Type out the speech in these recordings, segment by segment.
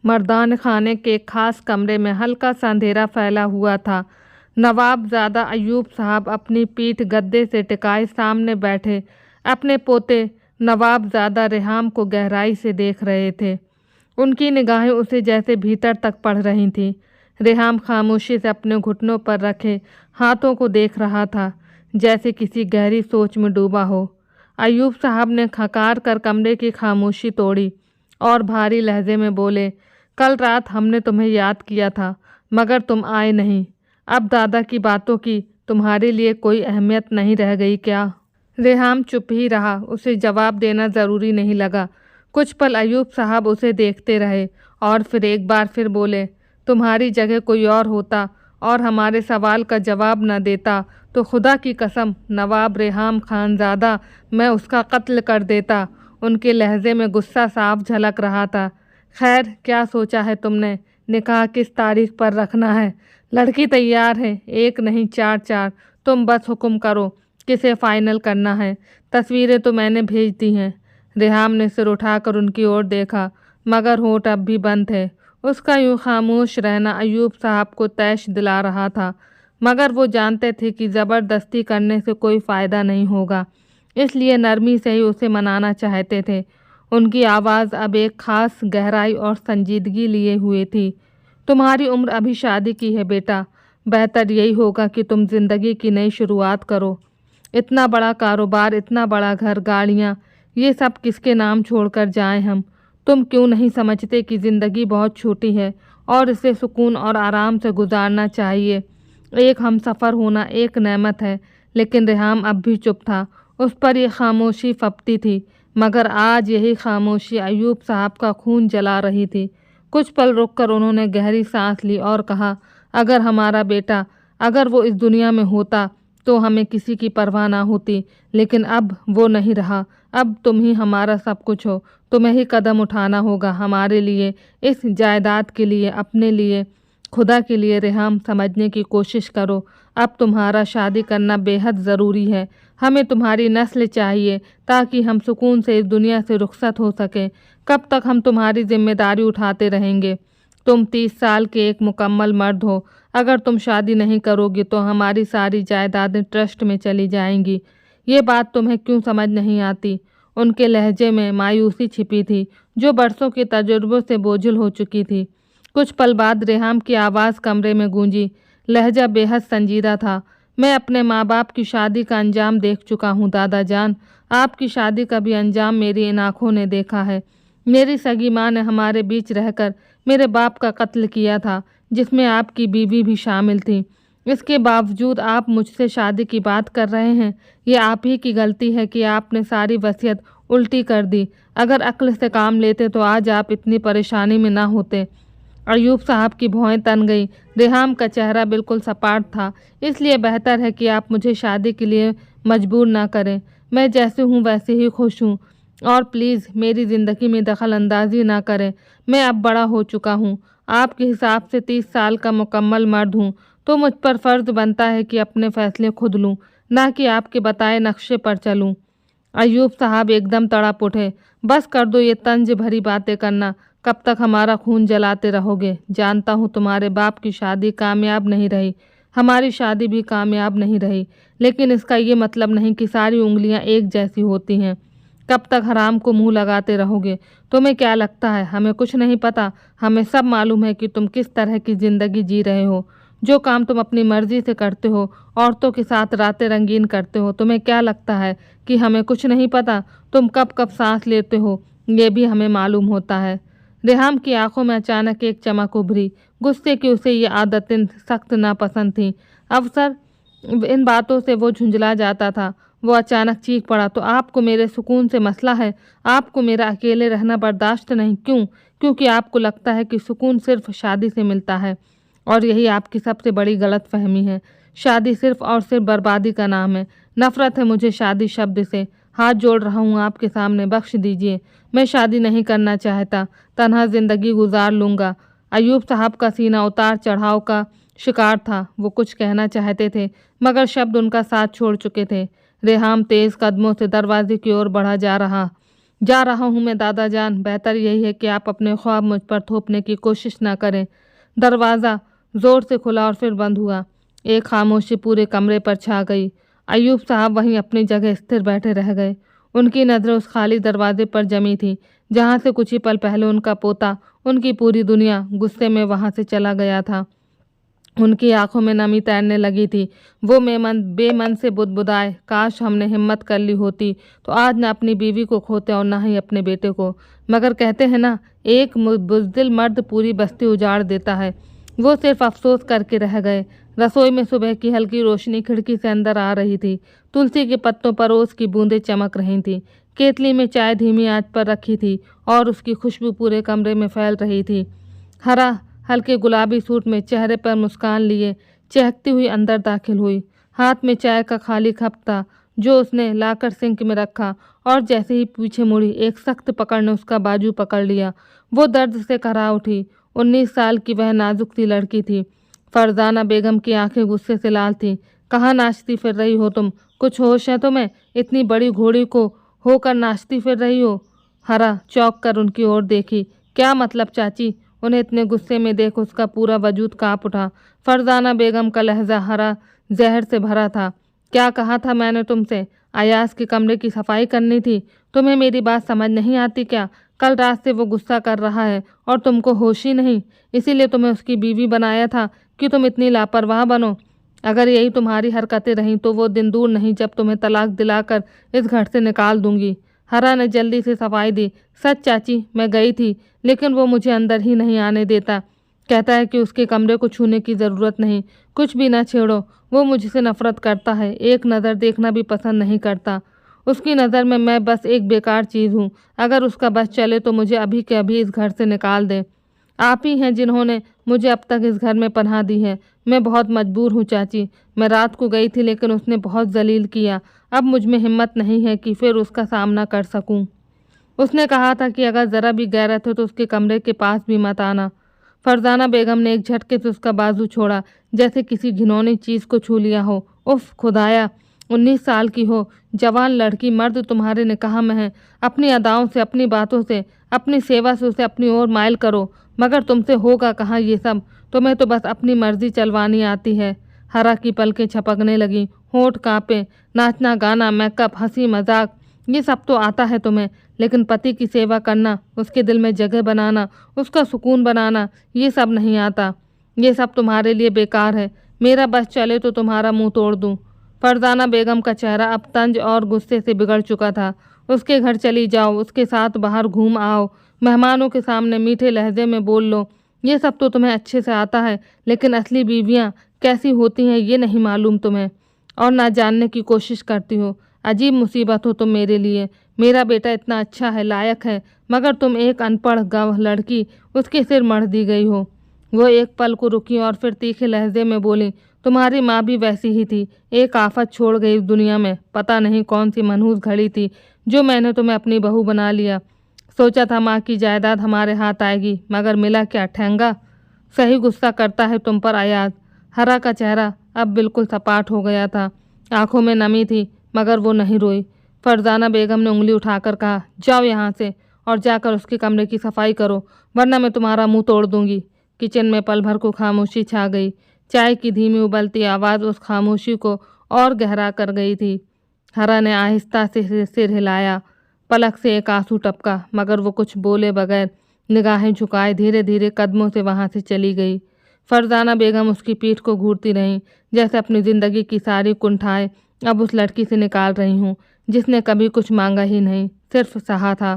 मर्दान खाने के खास कमरे में हल्का सा अंधेरा फैला हुआ था। नवाबजादा अयूब साहब अपनी पीठ गद्दे से टिकाए सामने बैठे अपने पोते नवाबजादा रेहाम को गहराई से देख रहे थे। उनकी निगाहें उसे जैसे भीतर तक पढ़ रही थीं। रेहाम खामोशी से अपने घुटनों पर रखे हाथों को देख रहा था, जैसे किसी गहरी सोच में डूबा हो। अयूब साहब ने खकार कर कमरे की खामोशी तोड़ी और भारी लहजे में बोले, कल रात हमने तुम्हें याद किया था, मगर तुम आए नहीं। अब दादा की बातों की तुम्हारे लिए कोई अहमियत नहीं रह गई क्या? रेहाम चुप ही रहा। उसे जवाब देना ज़रूरी नहीं लगा। कुछ पल अयूब साहब उसे देखते रहे और फिर एक बार फिर बोले, तुम्हारी जगह कोई और होता और हमारे सवाल का जवाब न देता तो खुदा की कसम नवाब रेहाम खानज़ादा, मैं उसका कत्ल कर देता। उनके लहजे में गुस्सा साफ झलक रहा था। खैर, क्या सोचा है तुमने? निकाह किस तारीख पर रखना है? लड़की तैयार है, एक नहीं चार चार। तुम बस हुक्म करो किसे फ़ाइनल करना है। तस्वीरें तो मैंने भेज दी हैं। रेहाम ने सिर उठाकर उनकी ओर देखा, मगर होंठ अब भी बंद थे। उसका यूं खामोश रहना अयूब साहब को तैश दिला रहा था, मगर वो जानते थे कि ज़बरदस्ती करने से कोई फ़ायदा नहीं होगा, इसलिए नरमी से ही उसे मनाना चाहते थे। उनकी आवाज़ अब एक ख़ास गहराई और संजीदगी लिए हुए थी। तुम्हारी उम्र अभी शादी की है बेटा, बेहतर यही होगा कि तुम ज़िंदगी की नई शुरुआत करो। इतना बड़ा कारोबार, इतना बड़ा घर, गाड़ियाँ, ये सब किसके नाम छोड़कर जाएं हम? तुम क्यों नहीं समझते कि ज़िंदगी बहुत छोटी है और इसे सुकून और आराम से गुजारना चाहिए? एक हमसफ़र होना एक नेमत है। लेकिन रेहाम अब भी चुप था। उस पर यह खामोशी फपती थी, मगर आज यही खामोशी अयूब साहब का खून जला रही थी। कुछ पल रुककर उन्होंने गहरी सांस ली और कहा, अगर हमारा बेटा, अगर वो इस दुनिया में होता तो हमें किसी की परवाह ना होती, लेकिन अब वो नहीं रहा। अब तुम ही हमारा सब कुछ हो। तुम्हें ही कदम उठाना होगा हमारे लिए, इस जायदाद के लिए, अपने लिए, खुदा के लिए। रेहाम, समझने की कोशिश करो। अब तुम्हारा शादी करना बेहद ज़रूरी है। हमें तुम्हारी नस्ल चाहिए ताकि हम सुकून से इस दुनिया से रुखसत हो सकें। कब तक हम तुम्हारी जिम्मेदारी उठाते रहेंगे? तुम 30 साल के एक मुकम्मल मर्द हो। अगर तुम शादी नहीं करोगी तो हमारी सारी जायदादें ट्रस्ट में चली जाएंगी। ये बात तुम्हें क्यों समझ नहीं आती? उनके लहजे में मायूसी छिपी थी, जो बरसों के तजुर्बों से बोझिल हो चुकी थी। कुछ पल बाद रेहाम की आवाज़ कमरे में गूंजी। लहजा बेहद संजीदा था। मैं अपने माँ बाप की शादी का अंजाम देख चुका हूँ दादा जान। आपकी शादी का भी अंजाम मेरी इन आँखों ने देखा है। मेरी सगी माँ ने हमारे बीच रहकर मेरे बाप का कत्ल किया था, जिसमें आपकी बीवी भी शामिल थी। इसके बावजूद आप मुझसे शादी की बात कर रहे हैं। ये आप ही की गलती है कि आपने सारी वसीयत उल्टी कर दी। अगर अक्ल से काम लेते तो आज आप इतनी परेशानी में ना होते। अयूब साहब की भौहें तन गई। रेहाम का चेहरा बिल्कुल सपाट था। इसलिए बेहतर है कि आप मुझे शादी के लिए मजबूर ना करें। मैं जैसे हूँ वैसे ही खुश हूँ, और प्लीज़ मेरी ज़िंदगी में दखल अंदाजी ना करें। मैं अब बड़ा हो चुका हूँ। आपके हिसाब से 30 साल का मुकम्मल मर्द हूँ, तो मुझ पर फ़र्ज़ बनता है कि अपने फ़ैसले खुद लूँ, ना कि आपके बताए नक्शे पर चलूँ। अयूब साहब एकदम तड़प उठे। बस कर दो ये तंज भरी बातें करना। कब तक हमारा खून जलाते रहोगे? जानता हूँ तुम्हारे बाप की शादी कामयाब नहीं रही, हमारी शादी भी कामयाब नहीं रही, लेकिन इसका ये मतलब नहीं कि सारी उंगलियाँ एक जैसी होती हैं। कब तक हराम को मुंह लगाते रहोगे? तुम्हें क्या लगता है हमें कुछ नहीं पता? हमें सब मालूम है कि तुम किस तरह की ज़िंदगी जी रहे हो। जो काम तुम अपनी मर्जी से करते हो, औरतों के साथ रातें रंगीन करते हो, तुम्हें क्या लगता है कि हमें कुछ नहीं पता? तुम कब कब सांस लेते हो ये भी हमें मालूम होता है। रेहाम की आंखों में अचानक एक चमक उभरी। गुस्से की उसे ये आदतें सख्त नापसंद थीं। अवसर इन बातों से वो झुंझला जाता था। वो अचानक चीख पड़ा, तो आपको मेरे सुकून से मसला है? आपको मेरा अकेले रहना बर्दाश्त नहीं? क्यों? क्योंकि आपको लगता है कि सुकून सिर्फ शादी से मिलता है, और यही आपकी सबसे बड़ी गलत फहमी है। शादी सिर्फ और सिर्फ बर्बादी का नाम है। नफ़रत है मुझे शादी शब्द से। हाथ जोड़ रहा हूँ आपके सामने, बख्श दीजिए। मैं शादी नहीं करना चाहता, तन्हा ज़िंदगी गुजार लूँगा। अयूब साहब का सीना उतार चढ़ाव का शिकार था। वो कुछ कहना चाहते थे, मगर शब्द उनका साथ छोड़ चुके थे। रेहाम तेज़ कदमों से दरवाजे की ओर बढ़ा जा रहा। जा रहा हूँ मैं दादा जान, बेहतर यही है कि आप अपने ख्वाब मुझ पर थोपने की कोशिश ना करें। दरवाज़ा ज़ोर से खुला और फिर बंद हुआ। एक खामोशी पूरे कमरे पर छा गई। अयूब साहब वहीं अपनी जगह स्थिर बैठे रह गए। उनकी नज़रें उस खाली दरवाजे पर जमी थी जहाँ से कुछ ही पल पहले उनका पोता, उनकी पूरी दुनिया गुस्से में वहाँ से चला गया था। उनकी आंखों में नमी तैरने लगी थी। वो बेमन से बुदबुदाए, काश हमने हिम्मत कर ली होती तो आज न अपनी बीवी को खोते और न ही अपने बेटे को। मगर कहते हैं ना, एक बुज़दिल मर्द पूरी बस्ती उजाड़ देता है। वो सिर्फ अफसोस करके रह गए। रसोई में सुबह की हल्की रोशनी खिड़की से अंदर आ रही थी। तुलसी के पत्तों पर ओस की बूंदें चमक रही थीं। केतली में चाय धीमी आंच पर रखी थी और उसकी खुशबू पूरे कमरे में फैल रही थी। हरा हल्के गुलाबी सूट में चेहरे पर मुस्कान लिए चहकती हुई अंदर दाखिल हुई। हाथ में चाय का खाली कप था जो उसने लाकर सिंक में रखा और जैसे ही पीछे मुड़ी एक सख्त पकड़ ने उसका बाजू पकड़ लिया। वो दर्द से कराह उठी। 19 साल की वह नाजुक सी लड़की थी। फरजाना बेगम की आंखें गुस्से से लाल थीं। कहाँ नाचती फिर रही हो तुम? कुछ होश है तुम्हें? इतनी बड़ी घोड़ी को होकर नाचती फिर रही हो? हरा चौंक कर उनकी ओर देखी। क्या मतलब चाची? उन्हें इतने गुस्से में देख उसका पूरा वजूद कांप उठा। फरजाना बेगम का लहजा हरा जहर से भरा था। क्या कहा था मैंने तुमसे? अयाज के कमरे की सफाई करनी थी। तुम्हें मेरी बात समझ नहीं आती क्या? कल रात से वो गुस्सा कर रहा है और तुमको होश ही नहीं। इसीलिए तुम्हें उसकी बीवी बनाया था कि तुम इतनी लापरवाह बनो। अगर यही तुम्हारी हरकतें रहीं तो वो दिन दूर नहीं जब तुम्हें तलाक दिलाकर इस घर से निकाल दूंगी। हरा ने जल्दी से सफाई दी। सच चाची, मैं गई थी लेकिन वो मुझे अंदर ही नहीं आने देता। कहता है कि उसके कमरे को छूने की ज़रूरत नहीं, कुछ भी ना छेड़ो। वो मुझसे नफरत करता है, एक नज़र देखना भी पसंद नहीं करता। उसकी नज़र में मैं बस एक बेकार चीज़ हूँ। अगर उसका बस चले तो मुझे अभी के अभी इस घर से निकाल दे। आप ही हैं जिन्होंने मुझे अब तक इस घर में पनाह दी है। मैं बहुत मजबूर हूँ चाची। मैं रात को गई थी लेकिन उसने बहुत जलील किया। अब मुझ में हिम्मत नहीं है कि फिर उसका सामना कर सकूँ। उसने कहा था कि अगर ज़रा भी गैरत हो तो उसके कमरे के पास भी मत आना। फरजाना बेगम ने एक झटके से उसका बाजू छोड़ा, जैसे किसी घिनौनी चीज़ को छू लिया हो। उफ खुदाया, 19 साल की हो, जवान लड़की, मर्द तुम्हारे निकाह में है। अपनी अदाओं से, अपनी बातों से, अपनी सेवा से उसे अपनी ओर माइल करो। मगर तुमसे होगा कहाँ ये सब? तुम्हें तो बस अपनी मर्जी चलवानी आती है। हरा की पलकें छपकने लगीं, होंठ कांपे। नाचना गाना, मेकअप, हंसी मजाक, ये सब तो आता है तुम्हें, लेकिन पति की सेवा करना, उसके दिल में जगह बनाना, उसका सुकून बनाना, ये सब नहीं आता। ये सब तुम्हारे लिए बेकार है। मेरा बस चले तो तुम्हारा मुंह तोड़ दूं। फरजाना बेगम का चेहरा अब तंज और गुस्से से बिगड़ चुका था। उसके घर चली जाओ, उसके साथ बाहर घूम आओ, मेहमानों के सामने मीठे लहजे में बोल लो। ये सब तो तुम्हें अच्छे से आता है, लेकिन असली बीवियां कैसी होती हैं ये नहीं मालूम तुम्हें, और ना जानने की कोशिश करती हो। अजीब मुसीबत हो तुम मेरे लिए। मेरा बेटा इतना अच्छा है, लायक है, मगर तुम एक अनपढ़ गंव लड़की उसके सिर मढ़ दी गई हो। वो एक पल को रुकी और फिर तीखे लहजे में बोली, तुम्हारी माँ भी वैसी ही थी, एक आफत छोड़ गई इस दुनिया में। पता नहीं कौन सी मनहूस घड़ी थी जो मैंने तुम्हें अपनी बहू बना लिया। सोचा था माँ की जायदाद हमारे हाथ आएगी, मगर मिला क्या, ठेंगा। सही गुस्सा करता है तुम पर अयाज। हरा का चेहरा अब बिल्कुल सपाट हो गया था। आंखों में नमी थी मगर वो नहीं रोई। फरजाना बेगम ने उंगली उठाकर कहा, जाओ यहाँ से और जाकर उसके कमरे की सफाई करो, वरना मैं तुम्हारा मुंह तोड़ दूंगी। किचन में पल भर को खामोशी छा गई। चाय की धीमी उबलती आवाज़ उस खामोशी को और गहरा कर गई थी। हरा ने आहिस्ता से सिर हिलाया। पलक से एक आंसू टपका, मगर वो कुछ बोले बगैर निगाहें झुकाए धीरे धीरे कदमों से वहाँ से चली गई। फरजाना बेगम उसकी पीठ को घूरती रहीं, जैसे अपनी ज़िंदगी की सारी कुंठाएं अब उस लड़की से निकाल रही हूँ जिसने कभी कुछ मांगा ही नहीं, सिर्फ सहा था।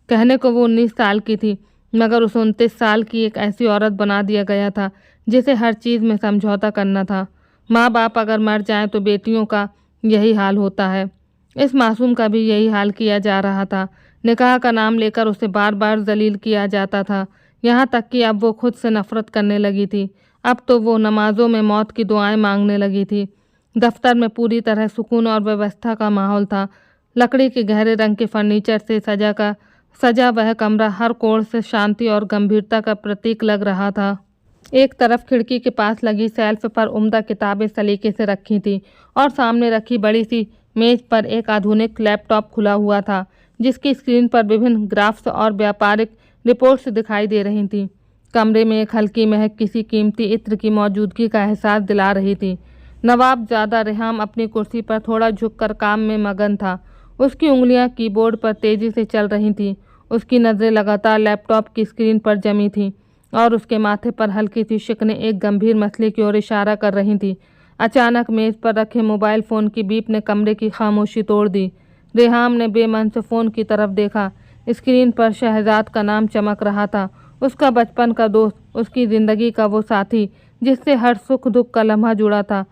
कहने को वो 19 साल की थी, मगर उसे 29 साल की एक ऐसी औरत बना दिया गया था जिसे हर चीज़ में समझौता करना था। माँ बाप अगर मर जाएं तो बेटियों का यही हाल होता है। इस मासूम का भी यही हाल किया जा रहा था। निकाह का नाम लेकर उसे बार बार जलील किया जाता था, यहाँ तक कि अब वो खुद से नफरत करने लगी थी। अब तो वो नमाजों में मौत की दुआएं मांगने लगी थी। दफ्तर में पूरी तरह सुकून और व्यवस्था का माहौल था। लकड़ी के गहरे रंग के फर्नीचर से सजा वह कमरा हर कोण से शांति और गंभीरता का प्रतीक लग रहा था। एक तरफ खिड़की के पास लगी शेल्फ पर उम्दा किताबें सलीके से रखी थी और सामने रखी बड़ी सी मेज पर एक आधुनिक लैपटॉप खुला हुआ था जिसकी स्क्रीन पर विभिन्न ग्राफ्स और व्यापारिक रिपोर्ट्स दिखाई दे रही थीं। कमरे में एक हल्की महक किसी कीमती इत्र की मौजूदगी का एहसास दिला रही थी। नवाबजादा रेहाम अपनी कुर्सी पर थोड़ा झुककर काम में मगन था। उसकी उंगलियां कीबोर्ड पर तेजी से चल रही थीं। उसकी नज़रें लगातार लैपटॉप की स्क्रीन पर जमी थीं और उसके माथे पर हल्की सी शिकने एक गंभीर मसले की ओर इशारा कर रही थी। अचानक मेज पर रखे मोबाइल फ़ोन की बीप ने कमरे की खामोशी तोड़ दी। रेहाम ने बेमन से फ़ोन की तरफ देखा। स्क्रीन पर शहजाद का नाम चमक रहा था, उसका बचपन का दोस्त, उसकी ज़िंदगी का वो साथी जिससे हर सुख दुख का लम्हा जुड़ा था।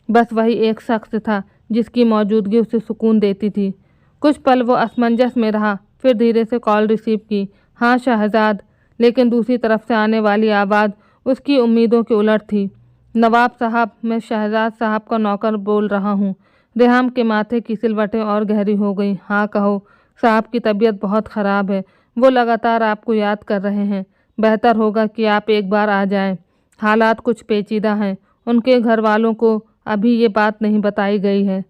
बस वही एक शख्स था जिसकी मौजूदगी उसे सुकून देती थी। कुछ पल वो असमंजस में रहा, फिर धीरे से कॉल रिसीव की। हाँ शहजाद। लेकिन दूसरी तरफ से आने वाली आवाज़ उसकी उम्मीदों के उलट थी। नवाब साहब, मैं शहजाद साहब का नौकर बोल रहा हूँ। रेहाम के माथे की सिलवटें और गहरी हो गईं। हाँ कहो। साहब की तबीयत बहुत ख़राब है, वो लगातार आपको याद कर रहे हैं। बेहतर होगा कि आप एक बार आ जाएं। हालात कुछ पेचीदा हैं, उनके घर वालों को अभी ये बात नहीं बताई गई है।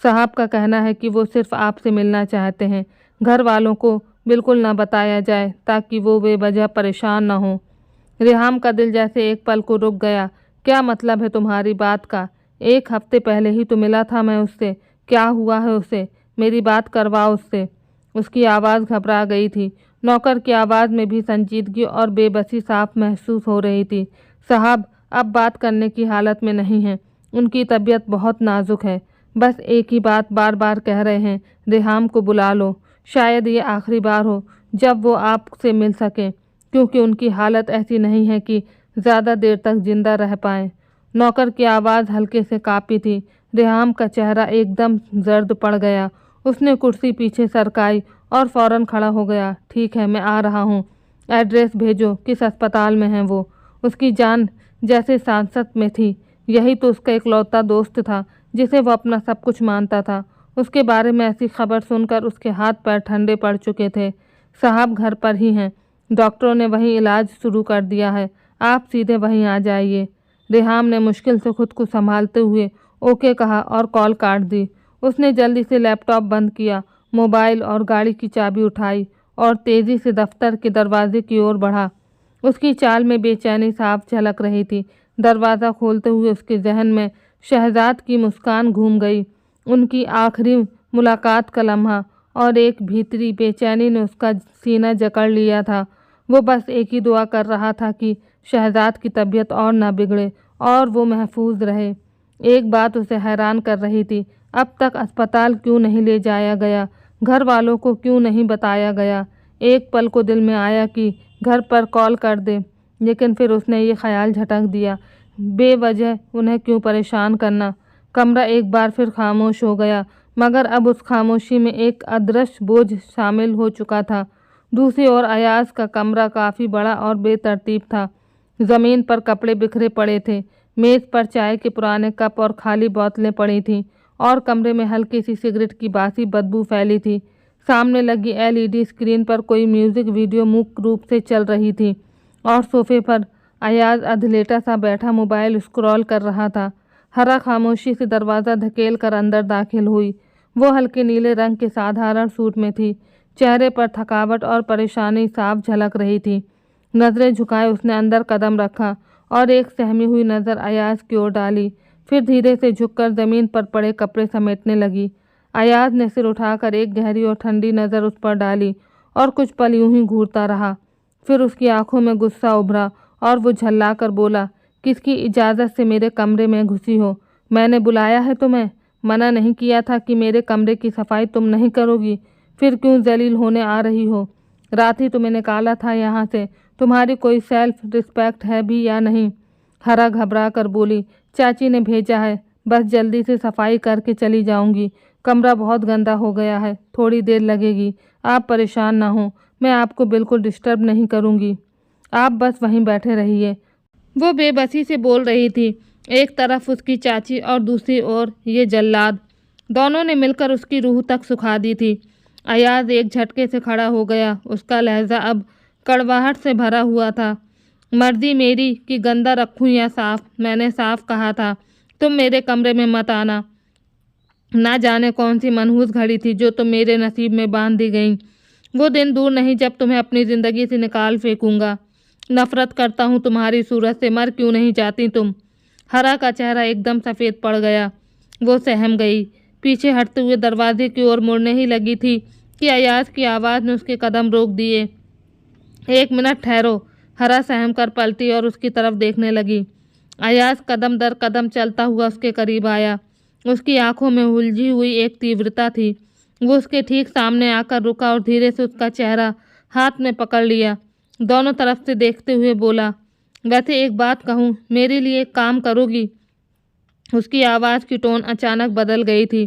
साहब का कहना है कि वो सिर्फ आपसे मिलना चाहते हैं। घर वालों को बिल्कुल ना बताया जाए ताकि वो बेवजह परेशान ना हो। रेहाम का दिल जैसे एक पल को रुक गया। क्या मतलब है तुम्हारी बात का? 1 हफ्ते पहले ही तो मिला था मैं उससे। क्या हुआ है उसे? मेरी बात करवाओ उससे। उसकी आवाज़ घबरा गई थी। नौकर की आवाज़ में भी संजीदगी और बेबसी साफ महसूस हो रही थी। साहब अब बात करने की हालत में नहीं हैं, उनकी तबीयत बहुत नाजुक है। बस एक ही बात बार बार कह रहे हैं, रेहाम को बुला लो। शायद ये आखिरी बार हो जब वो आपसे मिल सकें, क्योंकि उनकी हालत ऐसी नहीं है कि ज़्यादा देर तक जिंदा रह पाएं। नौकर की आवाज़ हल्के से काँपी थी। रेहाम का चेहरा एकदम जर्द पड़ गया। उसने कुर्सी पीछे सरकाई और फौरन खड़ा हो गया। ठीक है, मैं आ रहा हूँ। एड्रेस भेजो, किस अस्पताल में है वो? उसकी जान जैसे सांसत में थी। यही तो उसका इकलौता दोस्त था जिसे वो अपना सब कुछ मानता था। उसके बारे में ऐसी खबर सुनकर उसके हाथ पैर ठंडे पड़ चुके थे। साहब घर पर ही हैं, डॉक्टरों ने वहीं इलाज शुरू कर दिया है, आप सीधे वहीं आ जाइए। रेहाम ने मुश्किल से खुद को संभालते हुए ओके कहा और कॉल काट दी। उसने जल्दी से लैपटॉप बंद किया, मोबाइल और गाड़ी की चाबी उठाई और तेज़ी से दफ्तर के दरवाजे की ओर बढ़ा। उसकी चाल में बेचैनी साफ झलक रही थी। दरवाज़ा खोलते हुए उसके जहन में शहजाद की मुस्कान घूम गई। उनकी आखिरी मुलाकात का लम्हा और एक भीतरी बेचैनी ने उसका सीना जकड़ लिया था। वो बस एक ही दुआ कर रहा था कि शहजाद की तबीयत और ना बिगड़े और वो महफूज रहे। एक बात उसे हैरान कर रही थी, अब तक अस्पताल क्यों नहीं ले जाया गया, घर वालों को क्यों नहीं बताया गया। एक पल को दिल में आया कि घर पर कॉल कर दे, लेकिन फिर उसने ये ख्याल झटक दिया, बेवजह उन्हें क्यों परेशान करना। कमरा एक बार फिर खामोश हो गया, मगर अब उस खामोशी में एक अदृश्य बोझ शामिल हो चुका था। दूसरी ओर अयाज का कमरा काफ़ी बड़ा और बेतरतीब था। ज़मीन पर कपड़े बिखरे पड़े थे, मेज़ पर चाय के पुराने कप और खाली बोतलें पड़ी थीं और कमरे में हल्की सी सिगरेट की बासी बदबू फैली थी। सामने लगी एलईडी स्क्रीन पर कोई म्यूज़िक वीडियो मुख्य रूप से चल रही थी और सोफे पर अयाज अधलेटा सा बैठा मोबाइल स्क्रॉल कर रहा था। हरा खामोशी से दरवाज़ा धकेल कर अंदर दाखिल हुई। वो हल्के नीले रंग के साधारण सूट में थी। चेहरे पर थकावट और परेशानी साफ झलक रही थी। नज़रें झुकाए उसने अंदर कदम रखा और एक सहमी हुई नज़र अयाज की ओर डाली, फिर धीरे से झुककर ज़मीन पर पड़े कपड़े समेटने लगी। अयाज ने सिर उठाकर एक गहरी और ठंडी नज़र उस पर डाली और कुछ पल यूं ही घूरता रहा। फिर उसकी आंखों में गुस्सा उभरा और वो झल्लाकर बोला, किसकी इजाज़त से मेरे कमरे में घुसी हो? मैंने बुलाया है तुम्हें? मना नहीं किया था कि मेरे कमरे की सफाई तुम नहीं करोगी? फिर क्यों जलील होने आ रही हो? रात ही तुम्हें निकाला था यहाँ से, तुम्हारी कोई सेल्फ रिस्पेक्ट है भी या नहीं? हरा घबरा कर बोली, चाची ने भेजा है, बस जल्दी से सफाई करके चली जाऊंगी। कमरा बहुत गंदा हो गया है, थोड़ी देर लगेगी, आप परेशान ना हो, मैं आपको बिल्कुल डिस्टर्ब नहीं करूंगी, आप बस वहीं बैठे रहिए। वो बेबसी से बोल रही थी। एक तरफ उसकी चाची और दूसरी ओर ये जल्लाद, दोनों ने मिलकर उसकी रूह तक सुखा दी थी। अयाज एक झटके से खड़ा हो गया, उसका लहजा अब कड़वाहट से भरा हुआ था। मर्जी मेरी कि गंदा रखूं या साफ, मैंने साफ कहा था, तुम मेरे कमरे में मत आना। ना जाने कौन सी मनहूस घड़ी थी जो तुम मेरे नसीब में बांध दी गई। वो दिन दूर नहीं जब तुम्हें अपनी ज़िंदगी से निकाल फेंकूंगा। नफरत करता हूँ तुम्हारी सूरत से, मर क्यों नहीं जाती तुम। हरा का चेहरा एकदम सफ़ेद पड़ गया। वो सहम गई। पीछे हटते हुए दरवाजे की ओर मुड़ने ही लगी थी कि अयाज की आवाज़ ने उसके कदम रोक दिए। 1 मिनट ठहरो। हरा सहम कर पलटी और उसकी तरफ देखने लगी। अयाज कदम दर कदम चलता हुआ उसके करीब आया। उसकी आंखों में उलझी हुई एक तीव्रता थी। वो उसके ठीक सामने आकर रुका और धीरे से उसका चेहरा हाथ में पकड़ लिया। दोनों तरफ से देखते हुए बोला, वैसे एक बात कहूँ, मेरे लिए एक काम करोगी? उसकी आवाज़ की टोन अचानक बदल गई थी।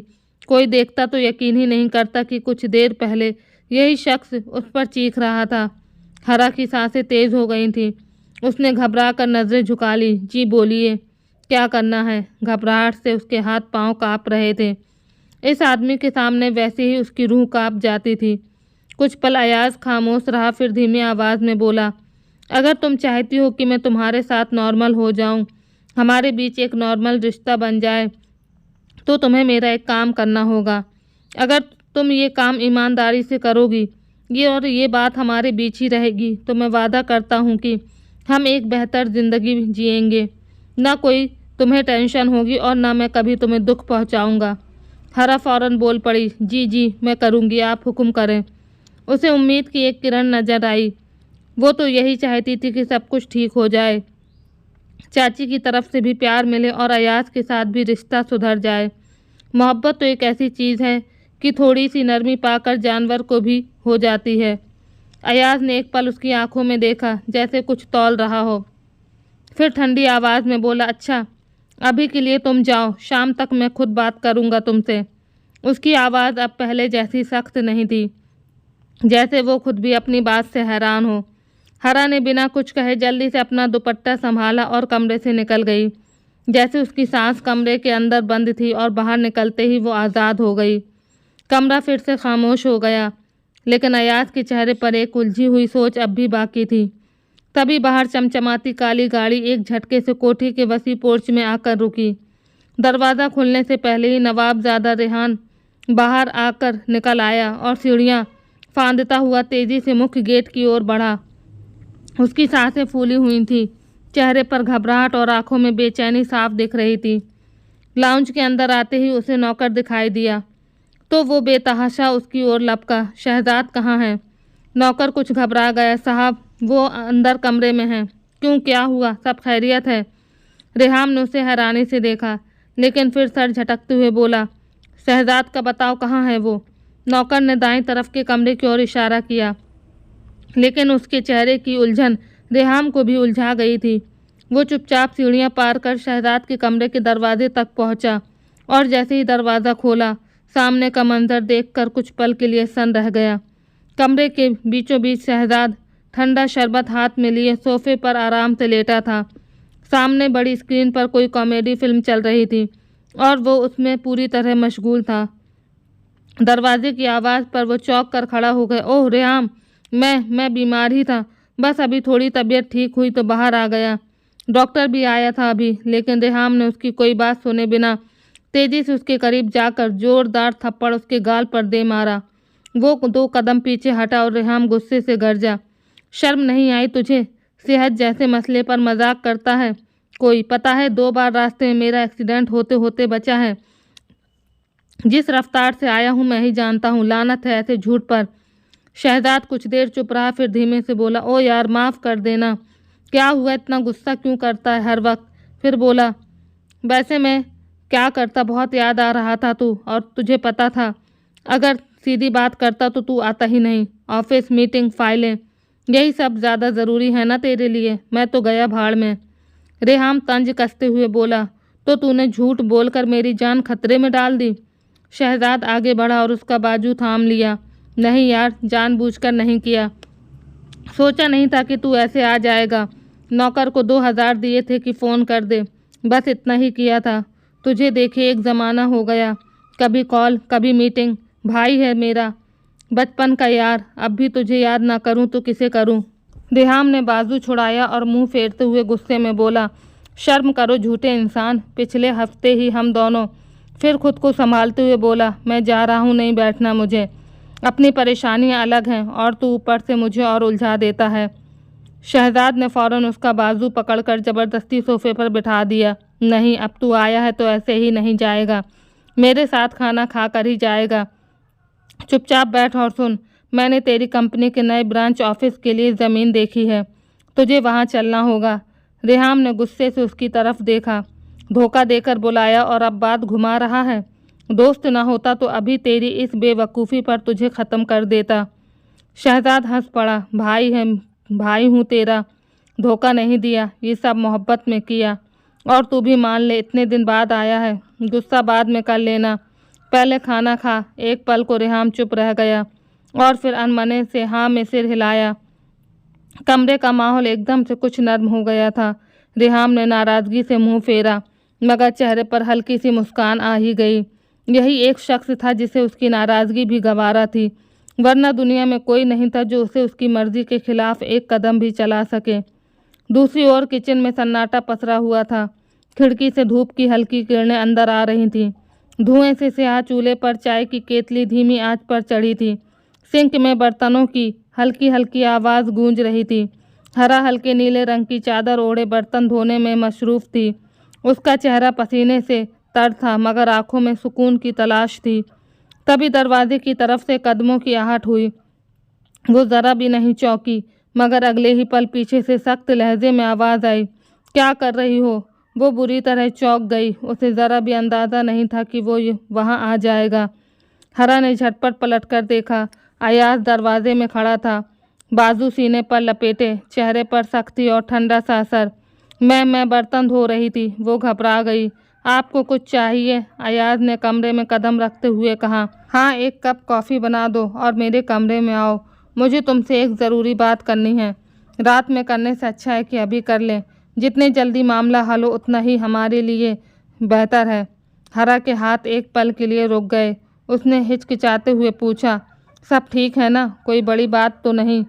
कोई देखता तो यकीन ही नहीं करता कि कुछ देर पहले यही शख्स उस पर चीख रहा था। हरा की सांसें तेज़ हो गई थीं। उसने घबरा कर नज़रें झुका ली। जी बोलिए, क्या करना है? घबराहट से उसके हाथ पांव काँप रहे थे। इस आदमी के सामने वैसे ही उसकी रूह काँप जाती थी। कुछ पल अयाज खामोश रहा, फिर धीमी आवाज़ में बोला, अगर तुम चाहती हो कि मैं तुम्हारे साथ नॉर्मल हो जाऊं, हमारे बीच एक नॉर्मल रिश्ता बन जाए, तो तुम्हें मेरा एक काम करना होगा। अगर तुम ये काम ईमानदारी से करोगी, ये बात हमारे बीच ही रहेगी, तो मैं वादा करता हूँ कि हम एक बेहतर ज़िंदगी जिएंगे। ना कोई तुम्हें टेंशन होगी और ना मैं कभी तुम्हें दुख पहुँचाऊँगा। हरा फौरन बोल पड़ी, जी जी मैं करूँगी, आप हुक्म करें। उसे उम्मीद की एक किरण नजर आई। वो तो यही चाहती थी कि सब कुछ ठीक हो जाए, चाची की तरफ से भी प्यार मिले और अयाज के साथ भी रिश्ता सुधर जाए। मोहब्बत तो एक ऐसी चीज़ है कि थोड़ी सी नरमी पाकर जानवर को भी हो जाती है। अयाज ने एक पल उसकी आंखों में देखा, जैसे कुछ तौल रहा हो। फिर ठंडी आवाज़ में बोला, अच्छा अभी के लिए तुम जाओ, शाम तक मैं खुद बात करूँगा तुमसे। उसकी आवाज़ अब पहले जैसी सख्त नहीं थी, जैसे वो खुद भी अपनी बात से हैरान हो। हरा ने बिना कुछ कहे जल्दी से अपना दुपट्टा संभाला और कमरे से निकल गई। जैसे उसकी सांस कमरे के अंदर बंद थी और बाहर निकलते ही वो आज़ाद हो गई। कमरा फिर से खामोश हो गया, लेकिन अयाज के चेहरे पर एक उलझी हुई सोच अब भी बाकी थी। तभी बाहर चमचमाती काली गाड़ी एक झटके से कोठी के वसी पोर्च में आकर रुकी। दरवाज़ा खुलने से पहले ही नवाबजादा रेहान बाहर आकर निकल आया और सीढ़ियाँ फांदता हुआ तेज़ी से मुख्य गेट की ओर बढ़ा। उसकी सांसें फूली हुई थीं, चेहरे पर घबराहट और आंखों में बेचैनी साफ दिख रही थी। लाउंज के अंदर आते ही उसे नौकर दिखाई दिया तो वो बेतहाशा उसकी ओर लपका, शहजाद कहाँ हैं? नौकर कुछ घबरा गया, साहब वो अंदर कमरे में हैं। क्यों, क्या हुआ? सब खैरियत है? रेहाम ने उसे हैरानी से देखा, लेकिन फिर सर झटकते हुए बोला, शहजाद का बताओ कहाँ है वो? नौकर ने दाईं तरफ के कमरे की ओर इशारा किया, लेकिन उसके चेहरे की उलझन रेहाम को भी उलझा गई थी। वो चुपचाप सीढ़ियाँ पार कर शहजाद के कमरे के दरवाजे तक पहुँचा और जैसे ही दरवाज़ा खोला, सामने का मंजर देखकर कुछ पल के लिए सन रह गया। कमरे के बीचों बीच शहजाद ठंडा शरबत हाथ में लिए सोफे पर आराम से लेटा था। सामने बड़ी स्क्रीन पर कोई कॉमेडी फिल्म चल रही थी और वो उसमें पूरी तरह मशगूल था। दरवाजे की आवाज़ पर वो चौंक कर खड़ा हो गया। ओह रेहाम, मैं बीमार ही था, बस अभी थोड़ी तबीयत ठीक हुई तो बाहर आ गया। डॉक्टर भी आया था अभी। लेकिन रेहाम ने उसकी कोई बात सुने बिना तेज़ी से उसके करीब जाकर जोरदार थप्पड़ उसके गाल पर दे मारा। वो 2 कदम पीछे हटा और रेहाम गुस्से से गरजा, शर्म नहीं आई तुझे? सेहत जैसे मसले पर मजाक करता है कोई? पता है 2 बार रास्ते में मेरा एक्सीडेंट होते होते बचा है। जिस रफ्तार से आया हूँ मैं ही जानता हूँ, लानत है ऐसे झूठ पर। शहजाद कुछ देर चुप रहा, फिर धीमे से बोला, ओ यार माफ़ कर देना, क्या हुआ, इतना गुस्सा क्यों करता है हर वक्त? फिर बोला, वैसे मैं क्या करता, बहुत याद आ रहा था तू, और तुझे पता था अगर सीधी बात करता तो तू आता ही नहीं। ऑफिस मीटिंग, फाइलें, यही सब ज़्यादा ज़रूरी है ना तेरे लिए? मैं तो गया भाड़ में। रेहाम तंज कसते हुए बोला, तो तूने झूठ बोलकर मेरी जान खतरे में डाल दी? शहजाद आगे बढ़ा और उसका बाजू थाम लिया। नहीं यार, जानबूझकर नहीं किया, सोचा नहीं था कि तू ऐसे आ जाएगा। नौकर को 2000 दिए थे कि फ़ोन कर दे, बस इतना ही किया था। तुझे देखे एक ज़माना हो गया, कभी कॉल कभी मीटिंग। भाई है मेरा, बचपन का यार, अब भी तुझे याद ना करूं तो किसे करूं? रेहाम ने बाजू छुड़ाया और मुंह फेरते हुए गुस्से में बोला, शर्म करो झूठे इंसान, पिछले हफ्ते ही हम दोनों फिर खुद को संभालते हुए बोला, मैं जा रहा हूँ, नहीं बैठना मुझे। अपनी परेशानियाँ अलग हैं और तू ऊपर से मुझे और उलझा देता है। शहजाद ने फ़ौरन उसका बाजू पकड़कर ज़बरदस्ती सोफे पर बिठा दिया। नहीं, अब तू आया है तो ऐसे ही नहीं जाएगा, मेरे साथ खाना खा कर ही जाएगा। चुपचाप बैठ और सुन। मैंने तेरी कंपनी के नए ब्रांच ऑफिस के लिए ज़मीन देखी है, तुझे वहाँ चलना होगा। रेहाम ने गुस्से से उसकी तरफ देखा। धोखा देकर बुलाया और अब बात घुमा रहा है। दोस्त ना होता तो अभी तेरी इस बेवकूफ़ी पर तुझे ख़त्म कर देता। शहजाद हंस पड़ा। भाई हूँ तेरा, धोखा नहीं दिया, ये सब मोहब्बत में किया। और तू भी मान ले, इतने दिन बाद आया है, गुस्सा बाद में कर लेना, पहले खाना खा। एक पल को रेहाम चुप रह गया और फिर अनमने से हाँ में सिर हिलाया। कमरे का माहौल एकदम से कुछ नर्म हो गया था। रेहाम ने नाराज़गी से मुंह फेरा, मगर चेहरे पर हल्की सी मुस्कान आ ही गई। यही एक शख्स था जिसे उसकी नाराज़गी भी गवारा थी, वरना दुनिया में कोई नहीं था जो उसे उसकी मर्जी के खिलाफ एक कदम भी चला सके। दूसरी ओर किचन में सन्नाटा पसरा हुआ था। खिड़की से धूप की हल्की किरणें अंदर आ रही थीं। धुएं से स्याह चूल्हे पर चाय की केतली धीमी आंच पर चढ़ी थी। सिंक में बर्तनों की हल्की हल्की आवाज़ गूंज रही थी। हरा हल्के नीले रंग की चादर ओढ़े बर्तन धोने में मशरूफ़ थी। उसका चेहरा पसीने से तर था, मगर आंखों में सुकून की तलाश थी। तभी दरवाजे की तरफ से कदमों की आहट हुई। वो ज़रा भी नहीं चौंकी, मगर अगले ही पल पीछे से सख्त लहजे में आवाज़ आई, क्या कर रही हो? वो बुरी तरह चौंक गई। उसे ज़रा भी अंदाज़ा नहीं था कि वो वहाँ आ जाएगा। हरा ने झटपट पलटकर देखा। अयाज दरवाजे में खड़ा था, बाजू सीने पर लपेटे, चेहरे पर सख्ती और ठंडा सा असर। मैं बर्तन धो रही थी। वो घबरा गई। आपको कुछ चाहिए? अयाज ने कमरे में कदम रखते हुए कहा। हाँ, एक कप कॉफ़ी बना दो और मेरे कमरे में आओ, मुझे तुमसे एक ज़रूरी बात करनी है। रात में करने से अच्छा है कि अभी कर लें। जितने जल्दी मामला हल हो उतना ही हमारे लिए बेहतर है। हरा के हाथ एक पल के लिए रुक गए। उसने हिचकिचाते हुए पूछा, सब ठीक है ना? कोई बड़ी बात तो नहीं?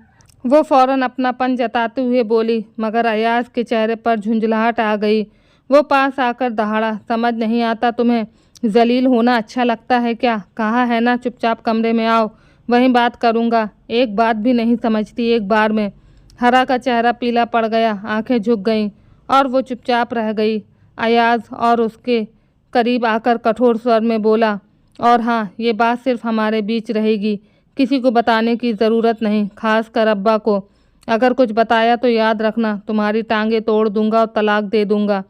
वो फ़ौरन अपनापन जताते हुए बोली, मगर अयाज के चेहरे पर झुंझलाहट आ गई। वो पास आकर दहाड़ा, समझ नहीं आता तुम्हें जलील होना अच्छा लगता है क्या? कहा है ना चुपचाप कमरे में आओ, वहीं बात करूँगा। एक बात भी नहीं समझती एक बार में। हरा का चेहरा पीला पड़ गया, आंखें झुक गईं और वो चुपचाप रह गई। अयाज और उसके करीब आकर कठोर स्वर में बोला, और हाँ, ये बात सिर्फ हमारे बीच रहेगी, किसी को बताने की ज़रूरत नहीं, खास कर अब्बा को। अगर कुछ बताया तो याद रखना, तुम्हारी टांगें तोड़ दूंगा और तलाक दे दूंगा।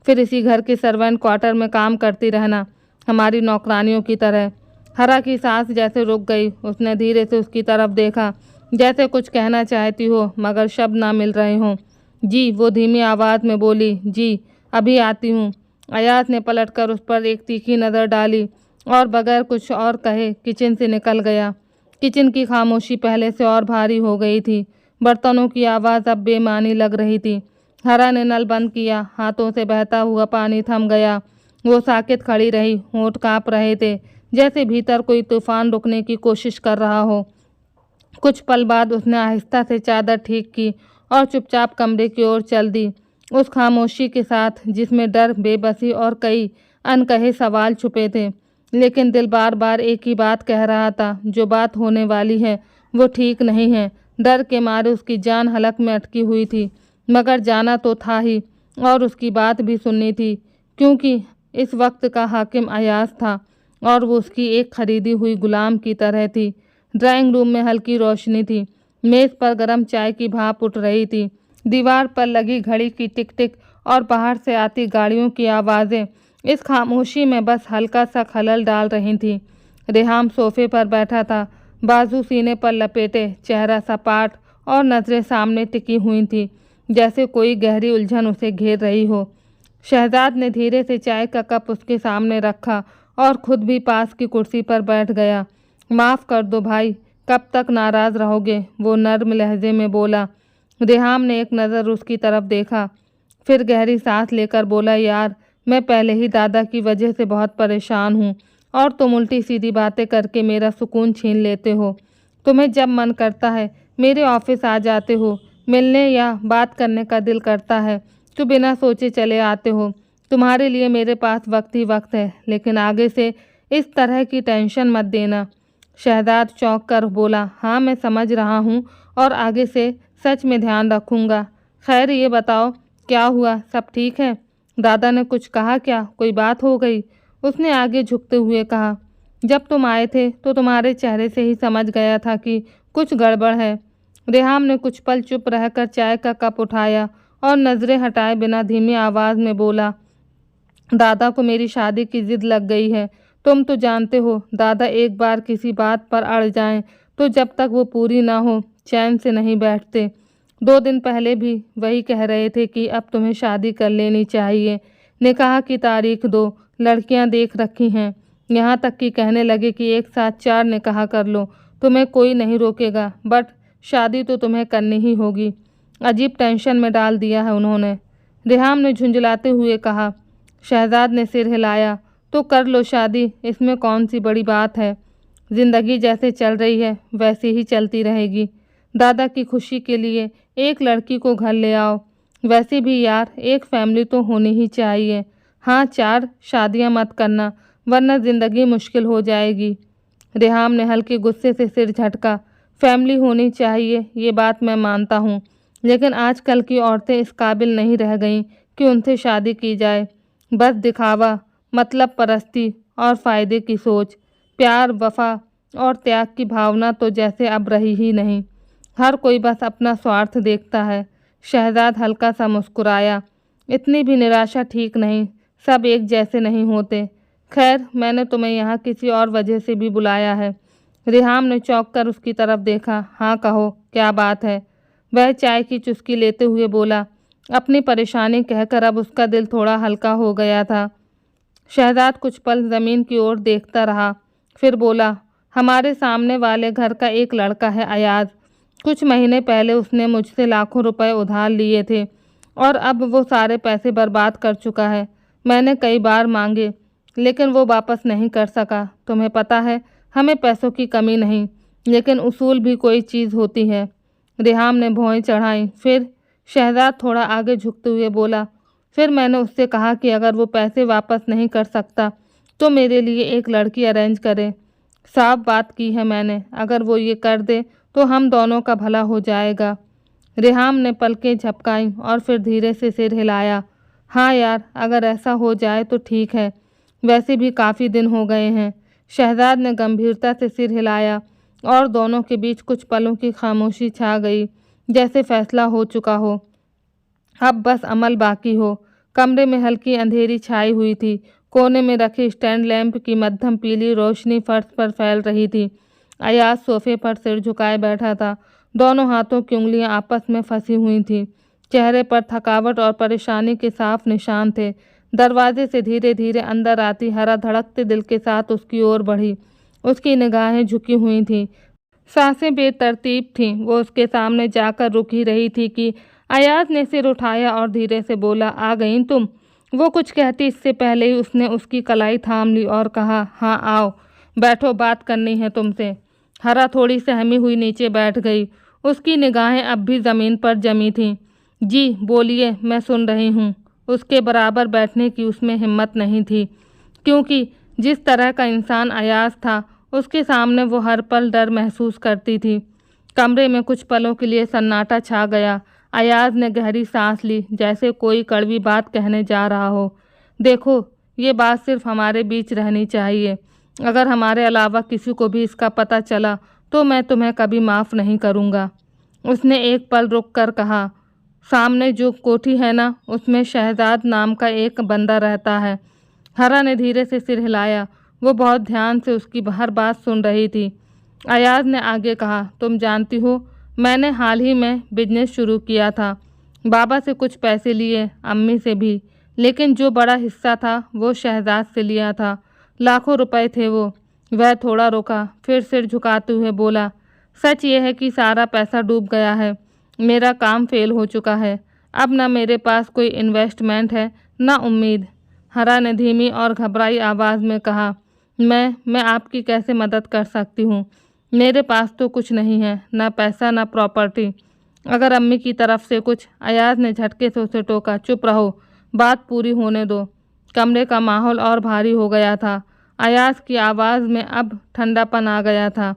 फिर इसी घर के सर्वेंट क्वार्टर में काम करती रहना, हमारी नौकरानियों की तरह। हरा की सांस जैसे रुक गई। उसने धीरे से उसकी तरफ देखा, जैसे कुछ कहना चाहती हो मगर शब्द ना मिल रहे हों। जी, वो धीमी आवाज़ में बोली, जी अभी आती हूँ। अयाज ने पलटकर उस पर एक तीखी नज़र डाली और बगैर कुछ और कहे किचन से निकल गया। किचन की खामोशी पहले से और भारी हो गई थी। बर्तनों की आवाज़ अब बेमानी लग रही थी। हरा ने नल बंद किया, हाथों से बहता हुआ पानी थम गया। वो साकित खड़ी रही, होंठ काँप रहे थे, जैसे भीतर कोई तूफान रुकने की कोशिश कर रहा हो। कुछ पल बाद उसने आहिस्ता से चादर ठीक की और चुपचाप कमरे की ओर चल दी, उस खामोशी के साथ जिसमें डर, बेबसी और कई अनकहे सवाल छुपे थे। लेकिन दिल बार बार एक ही बात कह रहा था, जो बात होने वाली है वो ठीक नहीं है। डर के मारे उसकी जान हलक में अटकी हुई थी, मगर जाना तो था ही और उसकी बात भी सुननी थी, क्योंकि इस वक्त का हाकिम अयाज था और वो उसकी एक खरीदी हुई गुलाम की तरह थी। ड्राइंग रूम में हल्की रोशनी थी। मेज़ पर गर्म चाय की भाप उठ रही थी। दीवार पर लगी घड़ी की टिक टिक और बाहर से आती गाड़ियों की आवाज़ें इस खामोशी में बस हल्का सा खलल डाल रही थीं। रेहाम सोफे पर बैठा था, बाजू सीने पर लपेटे, चेहरा सपाट और नज़रें सामने टिकी हुई थी, जैसे कोई गहरी उलझन उसे घेर रही हो। शहजाद ने धीरे से चाय का कप उसके सामने रखा और खुद भी पास की कुर्सी पर बैठ गया। माफ़ कर दो भाई, कब तक नाराज़ रहोगे? वो नर्म लहजे में बोला। रेहाम ने एक नज़र उसकी तरफ देखा, फिर गहरी सांस लेकर बोला, यार मैं पहले ही दादा की वजह से बहुत परेशान हूँ और तुम उल्टी सीधी बातें करके मेरा सुकून छीन लेते हो। तुम्हें जब मन करता है मेरे ऑफिस आ जाते हो, मिलने या बात करने का दिल करता है तो बिना सोचे चले आते हो। तुम्हारे लिए मेरे पास वक्त ही वक्त है, लेकिन आगे से इस तरह की टेंशन मत देना। शहजाद चौंक कर बोला, हाँ मैं समझ रहा हूँ और आगे से सच में ध्यान रखूँगा। खैर ये बताओ क्या हुआ, सब ठीक है? दादा ने कुछ कहा क्या? कोई बात हो गई? उसने आगे झुकते हुए कहा, जब तुम आए थे तो तुम्हारे चेहरे से ही समझ गया था कि कुछ गड़बड़ है। रेहाम ने कुछ पल चुप रहकर चाय का कप उठाया और नज़रें हटाए बिना धीमी आवाज़ में बोला, दादा को मेरी शादी की जिद लग गई है। तुम तो जानते हो दादा एक बार किसी बात पर अड़ जाएं तो जब तक वो पूरी ना हो चैन से नहीं बैठते। 2 दिन पहले भी वही कह रहे थे कि अब तुम्हें शादी कर लेनी चाहिए, निकाह की तारीख दो, लड़कियां देख रखी हैं। यहाँ तक कि कहने लगे कि एक साथ 4 निकाह कर लो, तुम्हें कोई नहीं रोकेगा, बट शादी तो तुम्हें करनी ही होगी। अजीब टेंशन में डाल दिया है उन्होंने। रेहाम ने झुंझलाते हुए कहा। शहजाद ने सिर हिलाया, तो कर लो शादी, इसमें कौन सी बड़ी बात है। ज़िंदगी जैसे चल रही है वैसे ही चलती रहेगी। दादा की खुशी के लिए एक लड़की को घर ले आओ। वैसे भी यार एक फैमिली तो होनी ही चाहिए। हाँ 4 शादियां मत करना वरना ज़िंदगी मुश्किल हो जाएगी। रेहाम ने हल्के गुस्से से सिर झटका। फैमिली होनी चाहिए ये बात मैं मानता हूँ, लेकिन आजकल की औरतें इस काबिल नहीं रह गईं कि उनसे शादी की जाए। बस दिखावा, मतलब परस्ती और फ़ायदे की सोच, प्यार वफा और त्याग की भावना तो जैसे अब रही ही नहीं। हर कोई बस अपना स्वार्थ देखता है। शहजाद हल्का सा मुस्कुराया, इतनी भी निराशा ठीक नहीं, सब एक जैसे नहीं होते। खैर मैंने तुम्हें यहाँ किसी और वजह से भी बुलाया है। रेहाम ने चौंक कर उसकी तरफ देखा। हाँ कहो क्या बात है? वह चाय की चुस्की लेते हुए बोला। अपनी परेशानी कहकर अब उसका दिल थोड़ा हल्का हो गया था। शहजाद कुछ पल ज़मीन की ओर देखता रहा, फिर बोला, हमारे सामने वाले घर का एक लड़का है अयाज। कुछ महीने पहले उसने मुझसे लाखों रुपए उधार लिए थे और अब वो सारे पैसे बर्बाद कर चुका है। मैंने कई बार मांगे लेकिन वो वापस नहीं कर सका। तुम्हें पता है हमें पैसों की कमी नहीं, लेकिन उसूल भी कोई चीज़ होती है। रेहाम ने भौहें चढ़ाई। फिर शहजाद थोड़ा आगे झुकते हुए बोला, फिर मैंने उससे कहा कि अगर वो पैसे वापस नहीं कर सकता तो मेरे लिए एक लड़की अरेंज करे। साफ बात की है मैंने, अगर वो ये कर दे तो हम दोनों का भला हो जाएगा। रेहाम ने पलकें झपकाईं और फिर धीरे से सिर हिलाया। हाँ यार अगर ऐसा हो जाए तो ठीक है, वैसे भी काफ़ी दिन हो गए हैं। शहजाद ने गंभीरता से सिर हिलाया और दोनों के बीच कुछ पलों की खामोशी छा गई, जैसे फैसला हो चुका हो, अब बस अमल बाकी हो। कमरे में हल्की अंधेरी छाई हुई थी। कोने में रखे स्टैंड लैंप की मध्यम पीली रोशनी फर्श पर फैल रही थी। अयाज सोफे पर सिर झुकाए बैठा था, दोनों हाथों की उंगलियां आपस में फंसी हुई थीं। चेहरे पर थकावट और परेशानी के साफ निशान थे। दरवाजे से धीरे धीरे अंदर आती हरा धड़कते दिल के साथ उसकी ओर बढ़ी। उसकी निगाहें झुकी हुई थीं, सांसें बेतरतीब थीं। वो उसके सामने जाकर रुक ही रही थी कि अयाज ने सिर उठाया और धीरे से बोला, आ गईं तुम? वो कुछ कहती इससे पहले ही उसने उसकी कलाई थाम ली और कहा, हाँ आओ बैठो, बात करनी है तुमसे। हरा थोड़ी सहमी हुई नीचे बैठ गई। उसकी निगाहें अब भी ज़मीन पर जमी थीं। जी बोलिए, मैं सुन रही हूँ। उसके बराबर बैठने की उसमें हिम्मत नहीं थी, क्योंकि जिस तरह का इंसान अयाज था उसके सामने वो हर पल डर महसूस करती थी। कमरे में कुछ पलों के लिए सन्नाटा छा गया। अयाज ने गहरी सांस ली, जैसे कोई कड़वी बात कहने जा रहा हो। देखो ये बात सिर्फ हमारे बीच रहनी चाहिए। अगर हमारे अलावा किसी को भी इसका पता चला तो मैं तुम्हें कभी माफ़ नहीं करूँगा। उसने एक पल रुक कर कहा, सामने जो कोठी है ना, उसमें शहजाद नाम का एक बंदा रहता है। हरा ने धीरे से सिर हिलाया। वो बहुत ध्यान से उसकी हर बात सुन रही थी। अयाज ने आगे कहा, तुम जानती हो मैंने हाल ही में बिजनेस शुरू किया था। बाबा से कुछ पैसे लिए, अम्मी से भी, लेकिन जो बड़ा हिस्सा था वो शहजाद से लिया था। लाखों रुपए थे वो। वह थोड़ा रुका, फिर सिर झुकाते हुए बोला, सच ये है कि सारा पैसा डूब गया है। मेरा काम फेल हो चुका है। अब न मेरे पास कोई इन्वेस्टमेंट है न उम्मीद। हरा ने धीमी और घबराई आवाज़ में कहा, मैं आपकी कैसे मदद कर सकती हूँ? मेरे पास तो कुछ नहीं है, ना पैसा ना प्रॉपर्टी। अगर अम्मी की तरफ से कुछ। अयाज ने झटके से उसे टोका, चुप रहो, बात पूरी होने दो। कमरे का माहौल और भारी हो गया था। अयाज की आवाज़ में अब ठंडापन आ गया था।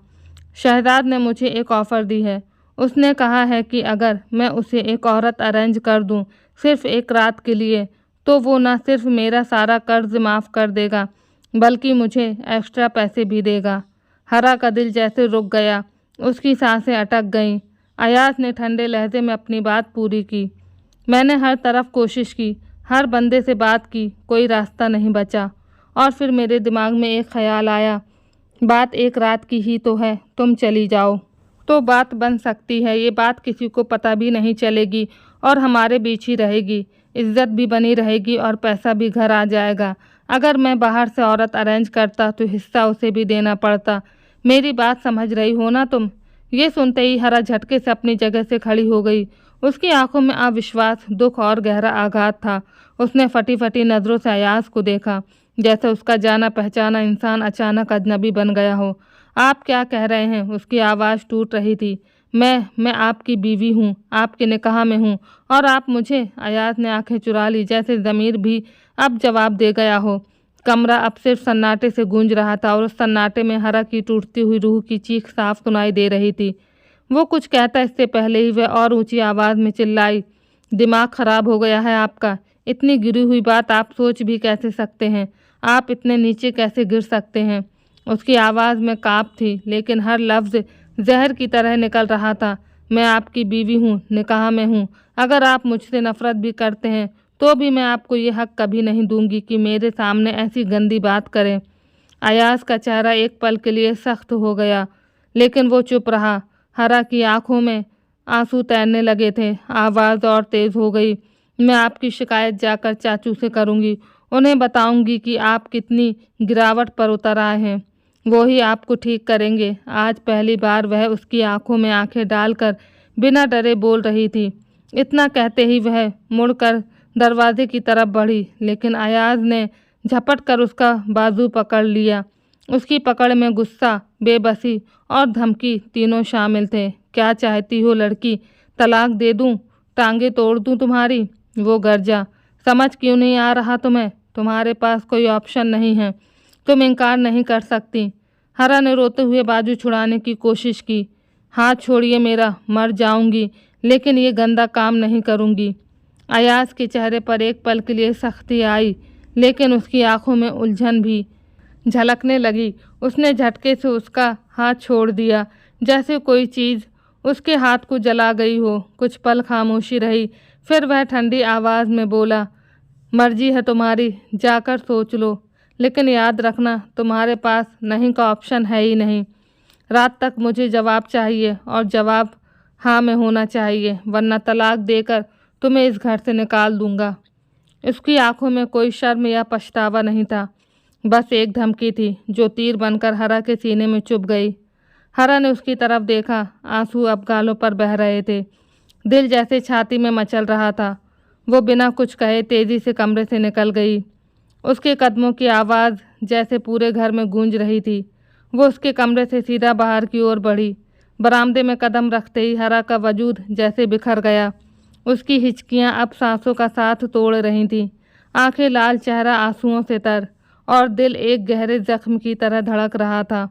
शहजाद ने मुझे एक ऑफ़र दी है। उसने कहा है कि अगर मैं उसे एक औरत अरेंज कर दूं सिर्फ़ एक रात के लिए, तो वो न सिर्फ़ मेरा सारा कर्ज़ माफ़ कर देगा बल्कि मुझे एक्स्ट्रा पैसे भी देगा। हरा का दिल जैसे रुक गया, उसकी सांसें अटक गईं। अयाज ने ठंडे लहजे में अपनी बात पूरी की। मैंने हर तरफ कोशिश की, हर बंदे से बात की, कोई रास्ता नहीं बचा। और फिर मेरे दिमाग में एक ख्याल आया, बात एक रात की ही तो है, तुम चली जाओ तो बात बन सकती है। ये बात किसी को पता भी नहीं चलेगी और हमारे बीच ही रहेगी, इज्जत भी बनी रहेगी और पैसा भी घर आ जाएगा। अगर मैं बाहर से औरत अरेंज करता तो हिस्सा उसे भी देना पड़ता। मेरी बात समझ रही हो ना तुम? ये सुनते ही हरा झटके से अपनी जगह से खड़ी हो गई। उसकी आंखों में अविश्वास, दुख और गहरा आघात था। उसने फटी फटी नज़रों से अयाज को देखा, जैसे उसका जाना पहचाना इंसान अचानक अजनबी बन गया हो। आप क्या कह रहे हैं? उसकी आवाज़ टूट रही थी। मैं आपकी बीवी हूँ, आपके निकाह में हूँ और आप मुझे? अयाज ने आंखें चुरा ली, जैसे ज़मीर भी अब जवाब दे गया हो। कमरा अब सिर्फ सन्नाटे से गूंज रहा था और उस सन्नाटे में हरा की टूटती हुई रूह की चीख साफ सुनाई दे रही थी। वो कुछ कहता इससे पहले ही वह और ऊंची आवाज़ में चिल्लाई, दिमाग खराब हो गया है आपका? इतनी गिरी हुई बात आप सोच भी कैसे सकते हैं? आप इतने नीचे कैसे गिर सकते हैं? उसकी आवाज़ में काँप थी, लेकिन हर लफ्ज़ जहर की तरह निकल रहा था। मैं आपकी बीवी हूँ, निकाह में हूँ। अगर आप मुझसे नफ़रत भी करते हैं तो भी मैं आपको ये हक़ कभी नहीं दूंगी कि मेरे सामने ऐसी गंदी बात करें। अयाज का चेहरा एक पल के लिए सख्त हो गया, लेकिन वो चुप रहा। हरा की आंखों में आंसू तैरने लगे थे। आवाज़ और तेज़ हो गई, मैं आपकी शिकायत जाकर चाचू से करूँगी। उन्हें बताऊँगी कि आप कितनी गिरावट पर उतर आए हैं। वो ही आपको ठीक करेंगे। आज पहली बार वह उसकी आंखों में आंखें डालकर बिना डरे बोल रही थी। इतना कहते ही वह मुड़कर दरवाजे की तरफ बढ़ी, लेकिन अयाज ने झपट कर उसका बाजू पकड़ लिया। उसकी पकड़ में गुस्सा, बेबसी और धमकी तीनों शामिल थे। क्या चाहती हो लड़की? तलाक दे दूं? टांगे तोड़ दूं तुम्हारी? वो गरजा। समझ क्यों नहीं आ रहा तुम्हें? तुम्हारे पास कोई ऑप्शन नहीं है, तुम इनकार नहीं कर सकती। हरा ने रोते हुए बाजू छुड़ाने की कोशिश की। हाथ छोड़िए मेरा, मर जाऊंगी लेकिन ये गंदा काम नहीं करूंगी। अयाज के चेहरे पर एक पल के लिए सख्ती आई, लेकिन उसकी आंखों में उलझन भी झलकने लगी। उसने झटके से उसका हाथ छोड़ दिया, जैसे कोई चीज़ उसके हाथ को जला गई हो। कुछ पल खामोशी रही, फिर वह ठंडी आवाज़ में बोला, मर्जी है तुम्हारी, जाकर सोच लो, लेकिन याद रखना तुम्हारे पास नहीं का ऑप्शन है ही नहीं। रात तक मुझे जवाब चाहिए और जवाब हाँ में होना चाहिए, वरना तलाक देकर तुम्हें इस घर से निकाल दूंगा। उसकी आंखों में कोई शर्म या पछतावा नहीं था, बस एक धमकी थी जो तीर बनकर हरा के सीने में चुभ गई। हरा ने उसकी तरफ देखा, आंसू अब गालों पर बह रहे थे, दिल जैसे छाती में मचल रहा था। वो बिना कुछ कहे तेज़ी से कमरे से निकल गई। उसके कदमों की आवाज़ जैसे पूरे घर में गूंज रही थी। वो उसके कमरे से सीधा बाहर की ओर बढ़ी। बरामदे में कदम रखते ही हरा का वजूद जैसे बिखर गया। उसकी हिचकियां अब सांसों का साथ तोड़ रही थीं। आंखें लाल, चेहरा आंसुओं से तर और दिल एक गहरे जख्म की तरह धड़क रहा था।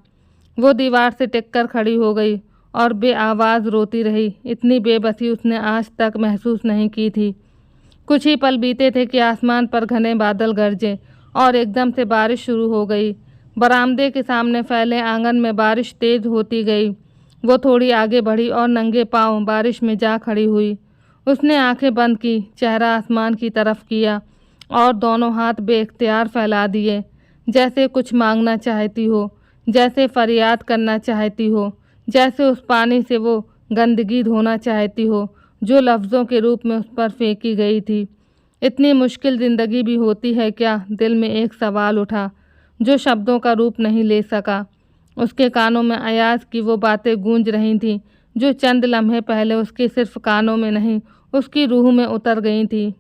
वो दीवार से टिककर खड़ी हो गई और बेआवाज़ रोती रही। इतनी बेबसी उसने आज तक महसूस नहीं की थी। कुछ ही पल बीते थे कि आसमान पर घने बादल गरजे और एकदम से बारिश शुरू हो गई। बरामदे के सामने फैले आंगन में बारिश तेज होती गई। वो थोड़ी आगे बढ़ी और नंगे पांव बारिश में जा खड़ी हुई। उसने आंखें बंद की, चेहरा आसमान की तरफ किया और दोनों हाथ बेख्तियार फैला दिए, जैसे कुछ मांगना चाहती हो, जैसे फरियाद करना चाहती हो, जैसे उस पानी से वो गंदगी धोना चाहती हो जो लफ्ज़ों के रूप में उस पर फेंकी गई थी। इतनी मुश्किल ज़िंदगी भी होती है क्या? दिल में एक सवाल उठा जो शब्दों का रूप नहीं ले सका। उसके कानों में अयाज की वो बातें गूंज रही थीं जो चंद लम्हे पहले उसके सिर्फ कानों में नहीं, उसकी रूह में उतर गई थी।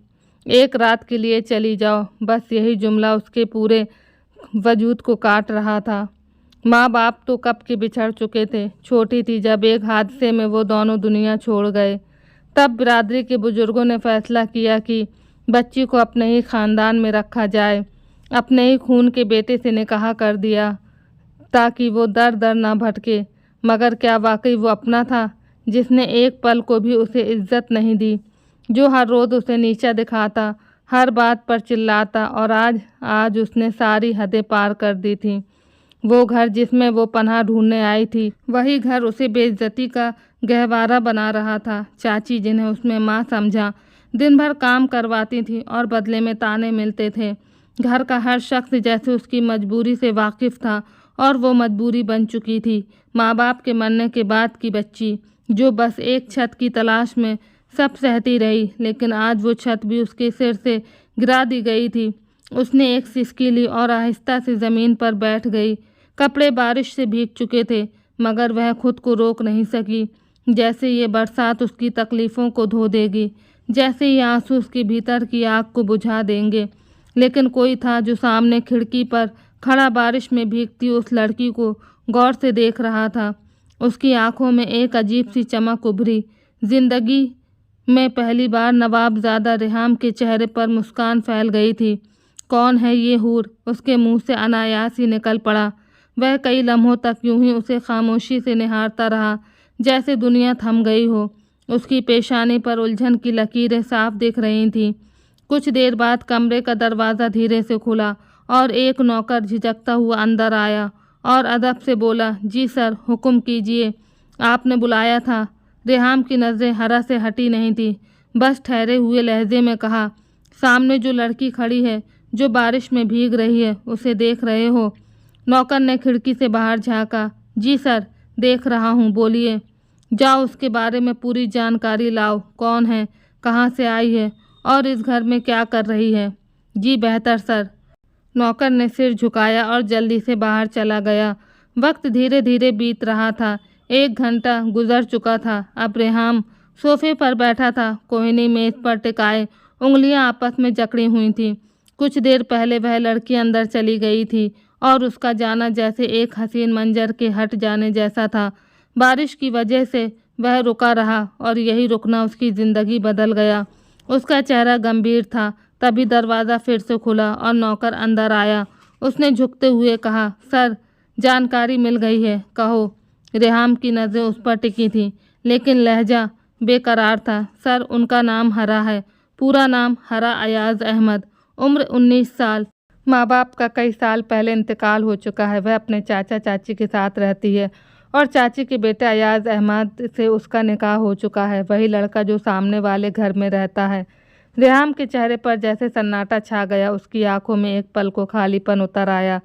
एक रात के लिए चली जाओ, बस यही जुमला उसके पूरे वजूद को काट रहा था। माँ बाप तो कब के बिछड़ चुके थे। छोटी थी जब एक हादसे में वो दोनों दुनिया छोड़ गए। तब बिरादरी के बुजुर्गों ने फैसला किया कि बच्ची को अपने ही ख़ानदान में रखा जाए। अपने ही खून के बेटे से निकाह कर दिया ताकि वो दर दर ना भटके। मगर क्या वाकई वो अपना था, जिसने एक पल को भी उसे इज्जत नहीं दी, जो हर रोज़ उसे नीचा दिखाता, हर बात पर चिल्लाता, और आज आज उसने सारी हदें पार कर दी थी। वो घर जिसमें वो पनाह ढूंढने आई थी, वही घर उसे बेइज्जती का गहवारा बना रहा था। चाची, जिन्हें उसमें माँ समझा, दिन भर काम करवाती थी और बदले में ताने मिलते थे। घर का हर शख्स जैसे उसकी मजबूरी से वाकिफ़ था और वो मजबूरी बन चुकी थी। माँ बाप के मरने के बाद की बच्ची, जो बस एक छत की तलाश में सब सहती रही, लेकिन आज वो छत भी उसके सिर से गिरा दी गई थी। उसने एक सिसकी ली और आहिस्ता से ज़मीन पर बैठ गई। कपड़े बारिश से भीग चुके थे, मगर वह खुद को रोक नहीं सकी। जैसे ये बरसात उसकी तकलीफ़ों को धो देगी, जैसे ये आंसू उसके भीतर की आग को बुझा देंगे। लेकिन कोई था जो सामने खिड़की पर खड़ा बारिश में भीगती उस लड़की को गौर से देख रहा था। उसकी आंखों में एक अजीब सी चमक उभरी। जिंदगी में पहली बार नवाबजादा रेहाम के चेहरे पर मुस्कान फैल गई थी। कौन है ये हूर? उसके मुंह से अनायास ही निकल पड़ा। वह कई लम्हों तक यूं ही उसे खामोशी से निहारता रहा, जैसे दुनिया थम गई हो। उसकी पेशानी पर उलझन की लकीरें साफ दिख रही थीं। कुछ देर बाद कमरे का दरवाज़ा धीरे से खुला और एक नौकर झिझकता हुआ अंदर आया और अदब से बोला, जी सर, हुक्म कीजिए, आपने बुलाया था। रेहाम की नज़रें हरा से हटी नहीं थी, बस ठहरे हुए लहजे में कहा, सामने जो लड़की खड़ी है, जो बारिश में भीग रही है, उसे देख रहे हो? नौकर ने खिड़की से बाहर झांका। जी सर, देख रहा हूँ, बोलिए। जाओ उसके बारे में पूरी जानकारी लाओ। कौन है, कहाँ से आई है और इस घर में क्या कर रही है? जी बेहतर सर। नौकर ने सिर झुकाया और जल्दी से बाहर चला गया। वक्त धीरे धीरे बीत रहा था। 1 घंटा गुजर चुका था। अब रेहाम सोफे पर बैठा था, कोहिनी मेज पर टिकाए, उंगलियां आपस में जकड़ी हुई थीं। कुछ देर पहले वह लड़की अंदर चली गई थी और उसका जाना जैसे एक हसीन मंजर के हट जाने जैसा था। बारिश की वजह से वह रुका रहा और यही रुकना उसकी ज़िंदगी बदल गया। उसका चेहरा गंभीर था। तभी दरवाज़ा फिर से खुला और नौकर अंदर आया। उसने झुकते हुए कहा, सर, जानकारी मिल गई है, कहो। रेहाम की नज़रें उस पर टिकी थीं, लेकिन लहजा बेकरार था। सर, उनका नाम हरा है। पूरा नाम हरा अयाज अहमद, उम्र 19 साल। माँ बाप का कई साल पहले इंतकाल हो चुका है। वह अपने चाचा चाची के साथ रहती है और चाची के बेटे अयाज अहमद से उसका निकाह हो चुका है, वही लड़का जो सामने वाले घर में रहता है। रेहाम के चेहरे पर जैसे सन्नाटा छा गया। उसकी आंखों में एक पल को खालीपन उतर आया।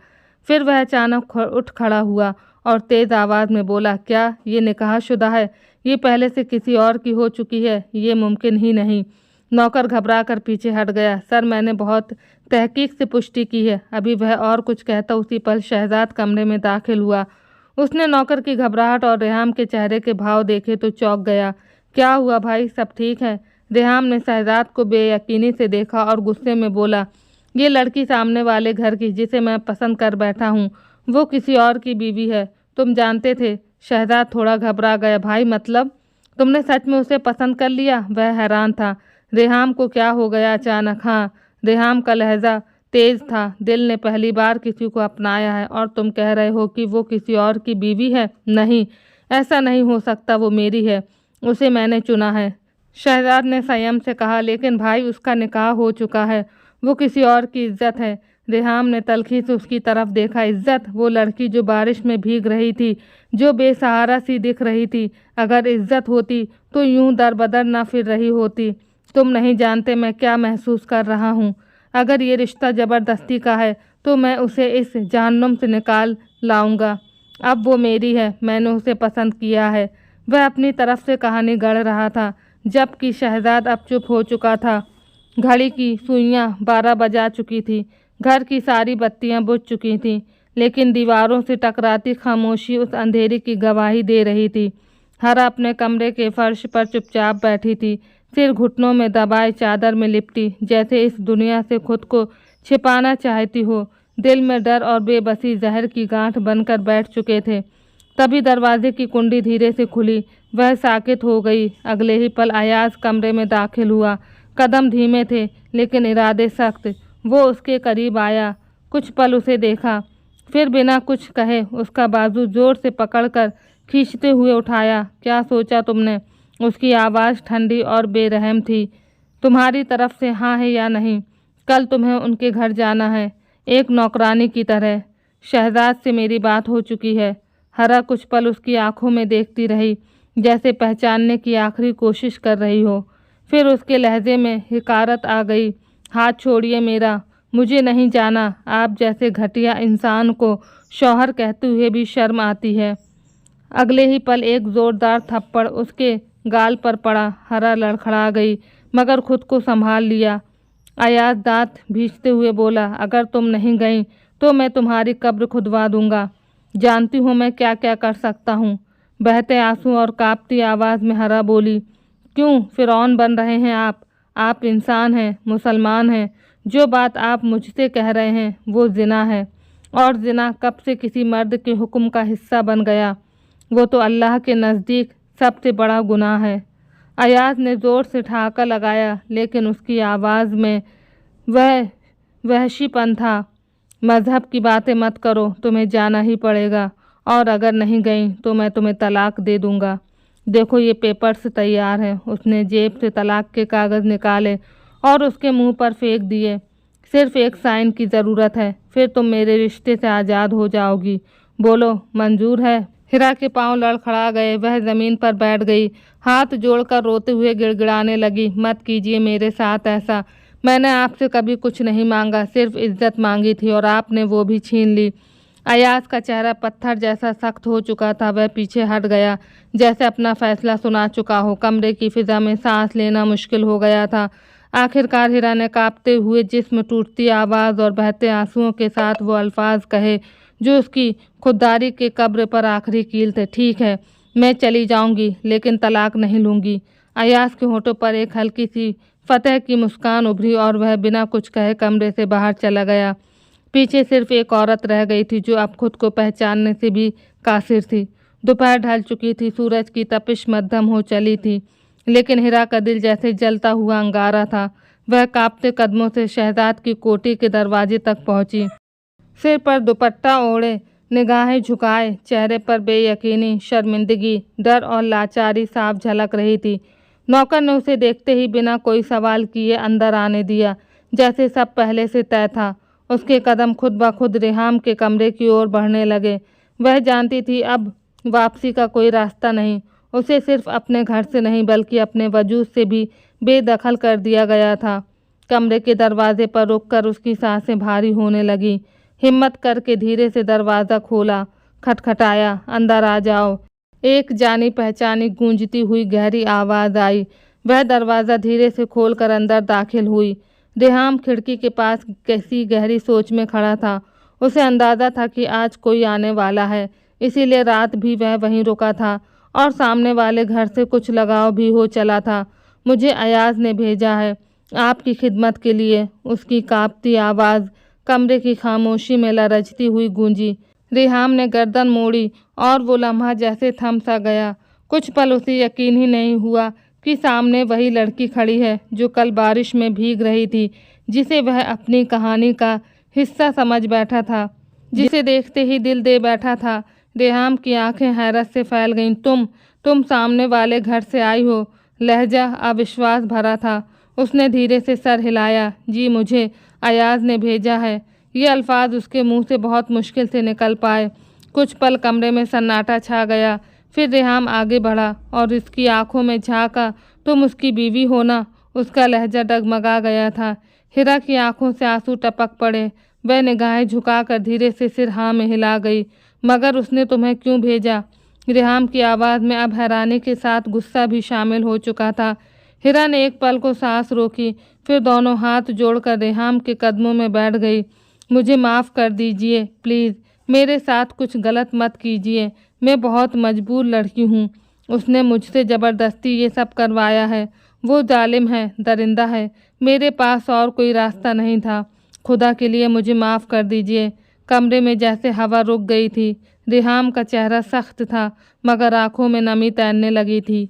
फिर वह अचानक उठ खड़ा हुआ और तेज़ आवाज़ में बोला, क्या ये निकाहशुदा है? ये पहले से किसी और की हो चुकी है? ये मुमकिन ही नहीं। नौकर घबरा कर पीछे हट गया। सर, मैंने बहुत तहकीक से पुष्टि की है। अभी वह और कुछ कहता उसी पल शहजाद कमरे में दाखिल हुआ। उसने नौकर की घबराहट और रेहाम के चेहरे के भाव देखे तो चौंक गया। क्या हुआ भाई, सब ठीक है? रेहाम ने शहजाद को बेयकीनी से देखा और गुस्से में बोला, ये लड़की सामने वाले घर की, जिसे मैं पसंद कर बैठा हूँ, वो किसी और की बीवी है। तुम जानते थे? शहजाद थोड़ा घबरा गया। भाई, मतलब तुमने सच में उसे पसंद कर लिया? वह हैरान था। रेहाम को क्या हो गया अचानक? हाँ, रेहाम का लहजा तेज था। दिल ने पहली बार किसी को अपनाया है और तुम कह रहे हो कि वो किसी और की बीवी है? नहीं, ऐसा नहीं हो सकता। वो मेरी है, उसे मैंने चुना है। शहजाद ने संयम से कहा, लेकिन भाई, उसका निकाह हो चुका है। वो किसी और की इज्जत है। रेहाम ने तल्खी से उसकी तरफ देखा। इज्जत? वो लड़की जो बारिश में भीग रही थी, जो बेसहारा सी दिख रही थी। अगर इज्जत होती तो यूं दर बदर न फिर रही होती। तुम नहीं जानते मैं क्या महसूस कर रहा हूँ। अगर ये रिश्ता ज़बरदस्ती का है तो मैं उसे इस जहन्नुम से निकाल लाऊंगा। अब वो मेरी है, मैंने उसे पसंद किया है। वह अपनी तरफ से कहानी गढ़ रहा था, जबकि शहजाद अब चुप हो चुका था। घड़ी की सुइयां 12 बजा चुकी थी। घर की सारी बत्तियां बुझ चुकी थीं, लेकिन दीवारों से टकराती खामोशी उस अंधेरे की गवाही दे रही थी। हरा अपने कमरे के फर्श पर चुपचाप बैठी थी, सिर घुटनों में दबाए चादर में लिपटी, जैसे इस दुनिया से खुद को छिपाना चाहती हो। दिल में डर और बेबसी जहर की गांठ बनकर बैठ चुके थे। तभी दरवाजे की कुंडी धीरे से खुली। वह साकित हो गई। अगले ही पल अयाज कमरे में दाखिल हुआ। कदम धीमे थे, लेकिन इरादे सख्त। वो उसके करीब आया, कुछ पल उसे देखा, फिर बिना कुछ कहे उसका बाजू जोर से पकड़कर खींचते हुए उठाया। क्या सोचा तुमने? उसकी आवाज़ ठंडी और बेरहम थी। तुम्हारी तरफ से हाँ है या नहीं? कल तुम्हें उनके घर जाना है, एक नौकरानी की तरह। शहजाद से मेरी बात हो चुकी है। हरा कुछ पल उसकी आंखों में देखती रही, जैसे पहचानने की आखिरी कोशिश कर रही हो। फिर उसके लहजे में हिकारत आ गई। हाथ छोड़िए मेरा, मुझे नहीं जाना। आप जैसे घटिया इंसान को शौहर कहते हुए भी शर्म आती है। अगले ही पल एक ज़ोरदार थप्पड़ उसके गाल पर पड़ा। हरा लड़खड़ा गई, मगर खुद को संभाल लिया। अयाज दांत भींचते हुए बोला, अगर तुम नहीं गई तो मैं तुम्हारी कब्र खुदवा दूंगा। जानती हूँ मैं क्या क्या कर सकता हूँ। बहते आंसू और कांपती आवाज़ में हरा बोली, क्यों फिरौन बन रहे हैं आप? आप इंसान हैं, मुसलमान हैं। जो बात आप मुझसे कह रहे हैं वो जिना है, और जिना कब से किसी मर्द के हुक्म का हिस्सा बन गया। वो तो अल्लाह के नज़दीक सबसे बड़ा गुनाह है। अयाज ने ज़ोर से ठहाका लगाया, लेकिन उसकी आवाज़ में वह वहशीपन था। मज़हब की बातें मत करो, तुम्हें जाना ही पड़ेगा, और अगर नहीं गई तो मैं तुम्हें तलाक दे दूंगा। देखो ये पेपर्स तैयार हैं। उसने जेब से तलाक के कागज़ निकाले और उसके मुंह पर फेंक दिए। सिर्फ एक साइन की ज़रूरत है, फिर तुम मेरे रिश्ते से आज़ाद हो जाओगी। बोलो, मंजूर है? हिरा के पांव लड़खड़ा गए। वह ज़मीन पर बैठ गई, हाथ जोड़कर रोते हुए गिड़गिड़ाने लगी। मत कीजिए मेरे साथ ऐसा। मैंने आपसे कभी कुछ नहीं मांगा, सिर्फ इज्जत मांगी थी, और आपने वो भी छीन ली। अयाज का चेहरा पत्थर जैसा सख्त हो चुका था। वह पीछे हट गया, जैसे अपना फैसला सुना चुका हो। कमरे की फिजा में सांस लेना मुश्किल हो गया था। आखिरकार हिरा ने कांपते हुए जिस्म, टूटती आवाज़ और बहते आंसुओं के साथ वो अल्फाज कहे जो उसकी खुददारी के कब्र पर आखिरी कील थे। ठीक है, मैं चली जाऊंगी, लेकिन तलाक नहीं लूँगी। अयाज के होठों पर एक हल्की सी फतह की मुस्कान उभरी और वह बिना कुछ कहे कमरे से बाहर चला गया। पीछे सिर्फ एक औरत रह गई थी, जो अब खुद को पहचानने से भी कासिर थी। दोपहर ढल चुकी थी, सूरज की तपिश मध्यम हो चली थी, लेकिन हिरा का दिल जैसे जलता हुआ अंगारा था। वह कांपते कदमों से शहजाद की कोठी के दरवाजे तक पहुंची। सिर पर दुपट्टा ओढ़े, निगाहें झुकाए, चेहरे पर बेयकीनी, शर्मिंदगी, डर और लाचारी साफ झलक रही थी। नौकर ने उसे देखते ही बिना कोई सवाल किए अंदर आने दिया, जैसे सब पहले से तय था। उसके कदम खुद ब खुद रेहाम के कमरे की ओर बढ़ने लगे। वह जानती थी अब वापसी का कोई रास्ता नहीं। उसे सिर्फ अपने घर से नहीं, बल्कि अपने वजूद से भी बेदखल कर दिया गया था। कमरे के दरवाजे पर रुककर उसकी सांसें भारी होने लगी। हिम्मत करके धीरे से दरवाज़ा खोला, खटखटाया। अंदर आ जाओ, एक जानी पहचानी गूंजती हुई गहरी आवाज़ आई। वह दरवाज़ा धीरे से खोलकर अंदर दाखिल हुई। रेहाम खिड़की के पास किसी गहरी सोच में खड़ा था। उसे अंदाज़ा था कि आज कोई आने वाला है, इसीलिए रात भी वह वहीं रुका था, और सामने वाले घर से कुछ लगाव भी हो चला था। मुझे अयाज ने भेजा है आपकी खिदमत के लिए। उसकी कांपती आवाज़ कमरे की खामोशी में लरजती हुई गूंजी। रेहाम ने गर्दन मोड़ी और वो लम्हा जैसे थम सा गया। कुछ पल उसे यकीन ही नहीं हुआ कि सामने वही लड़की खड़ी है जो कल बारिश में भीग रही थी, जिसे वह अपनी कहानी का हिस्सा समझ बैठा था, जिसे देखते ही दिल दे बैठा था। रेहाम की आंखें हैरत से फैल गईं। तुम सामने वाले घर से आई हो? लहजा अविश्वास भरा था। उसने धीरे से सर हिलाया। जी, मुझे अयाज ने भेजा है। ये अल्फाज उसके मुंह से बहुत मुश्किल से निकल पाए। कुछ पल कमरे में सन्नाटा छा गया। फिर रेहाम आगे बढ़ा और इसकी आंखों में झांका। तुम उसकी बीवी हो ना? उसका लहजा डगमगा गया था। हिरा की आंखों से आंसू टपक पड़े। वह निगाहें झुकाकर धीरे से सिर हाँ में हिला गई। मगर उसने तुम्हें क्यों भेजा? रेहाम की आवाज़ में अब हैरानी के साथ गुस्सा भी शामिल हो चुका था। हिरा ने एक पल को सांस रोकी, फिर दोनों हाथ जोड़कर रेहाम के कदमों में बैठ गई। मुझे माफ़ कर दीजिए प्लीज़, मेरे साथ कुछ गलत मत कीजिए। मैं बहुत मजबूर लड़की हूँ। उसने मुझसे ज़बरदस्ती ये सब करवाया है। वो जालिम है, दरिंदा है। मेरे पास और कोई रास्ता नहीं था। खुदा के लिए मुझे माफ़ कर दीजिए। कमरे में जैसे हवा रुक गई थी। रेहाम का चेहरा सख्त था, मगर आंखों में नमी तैरने लगी थी।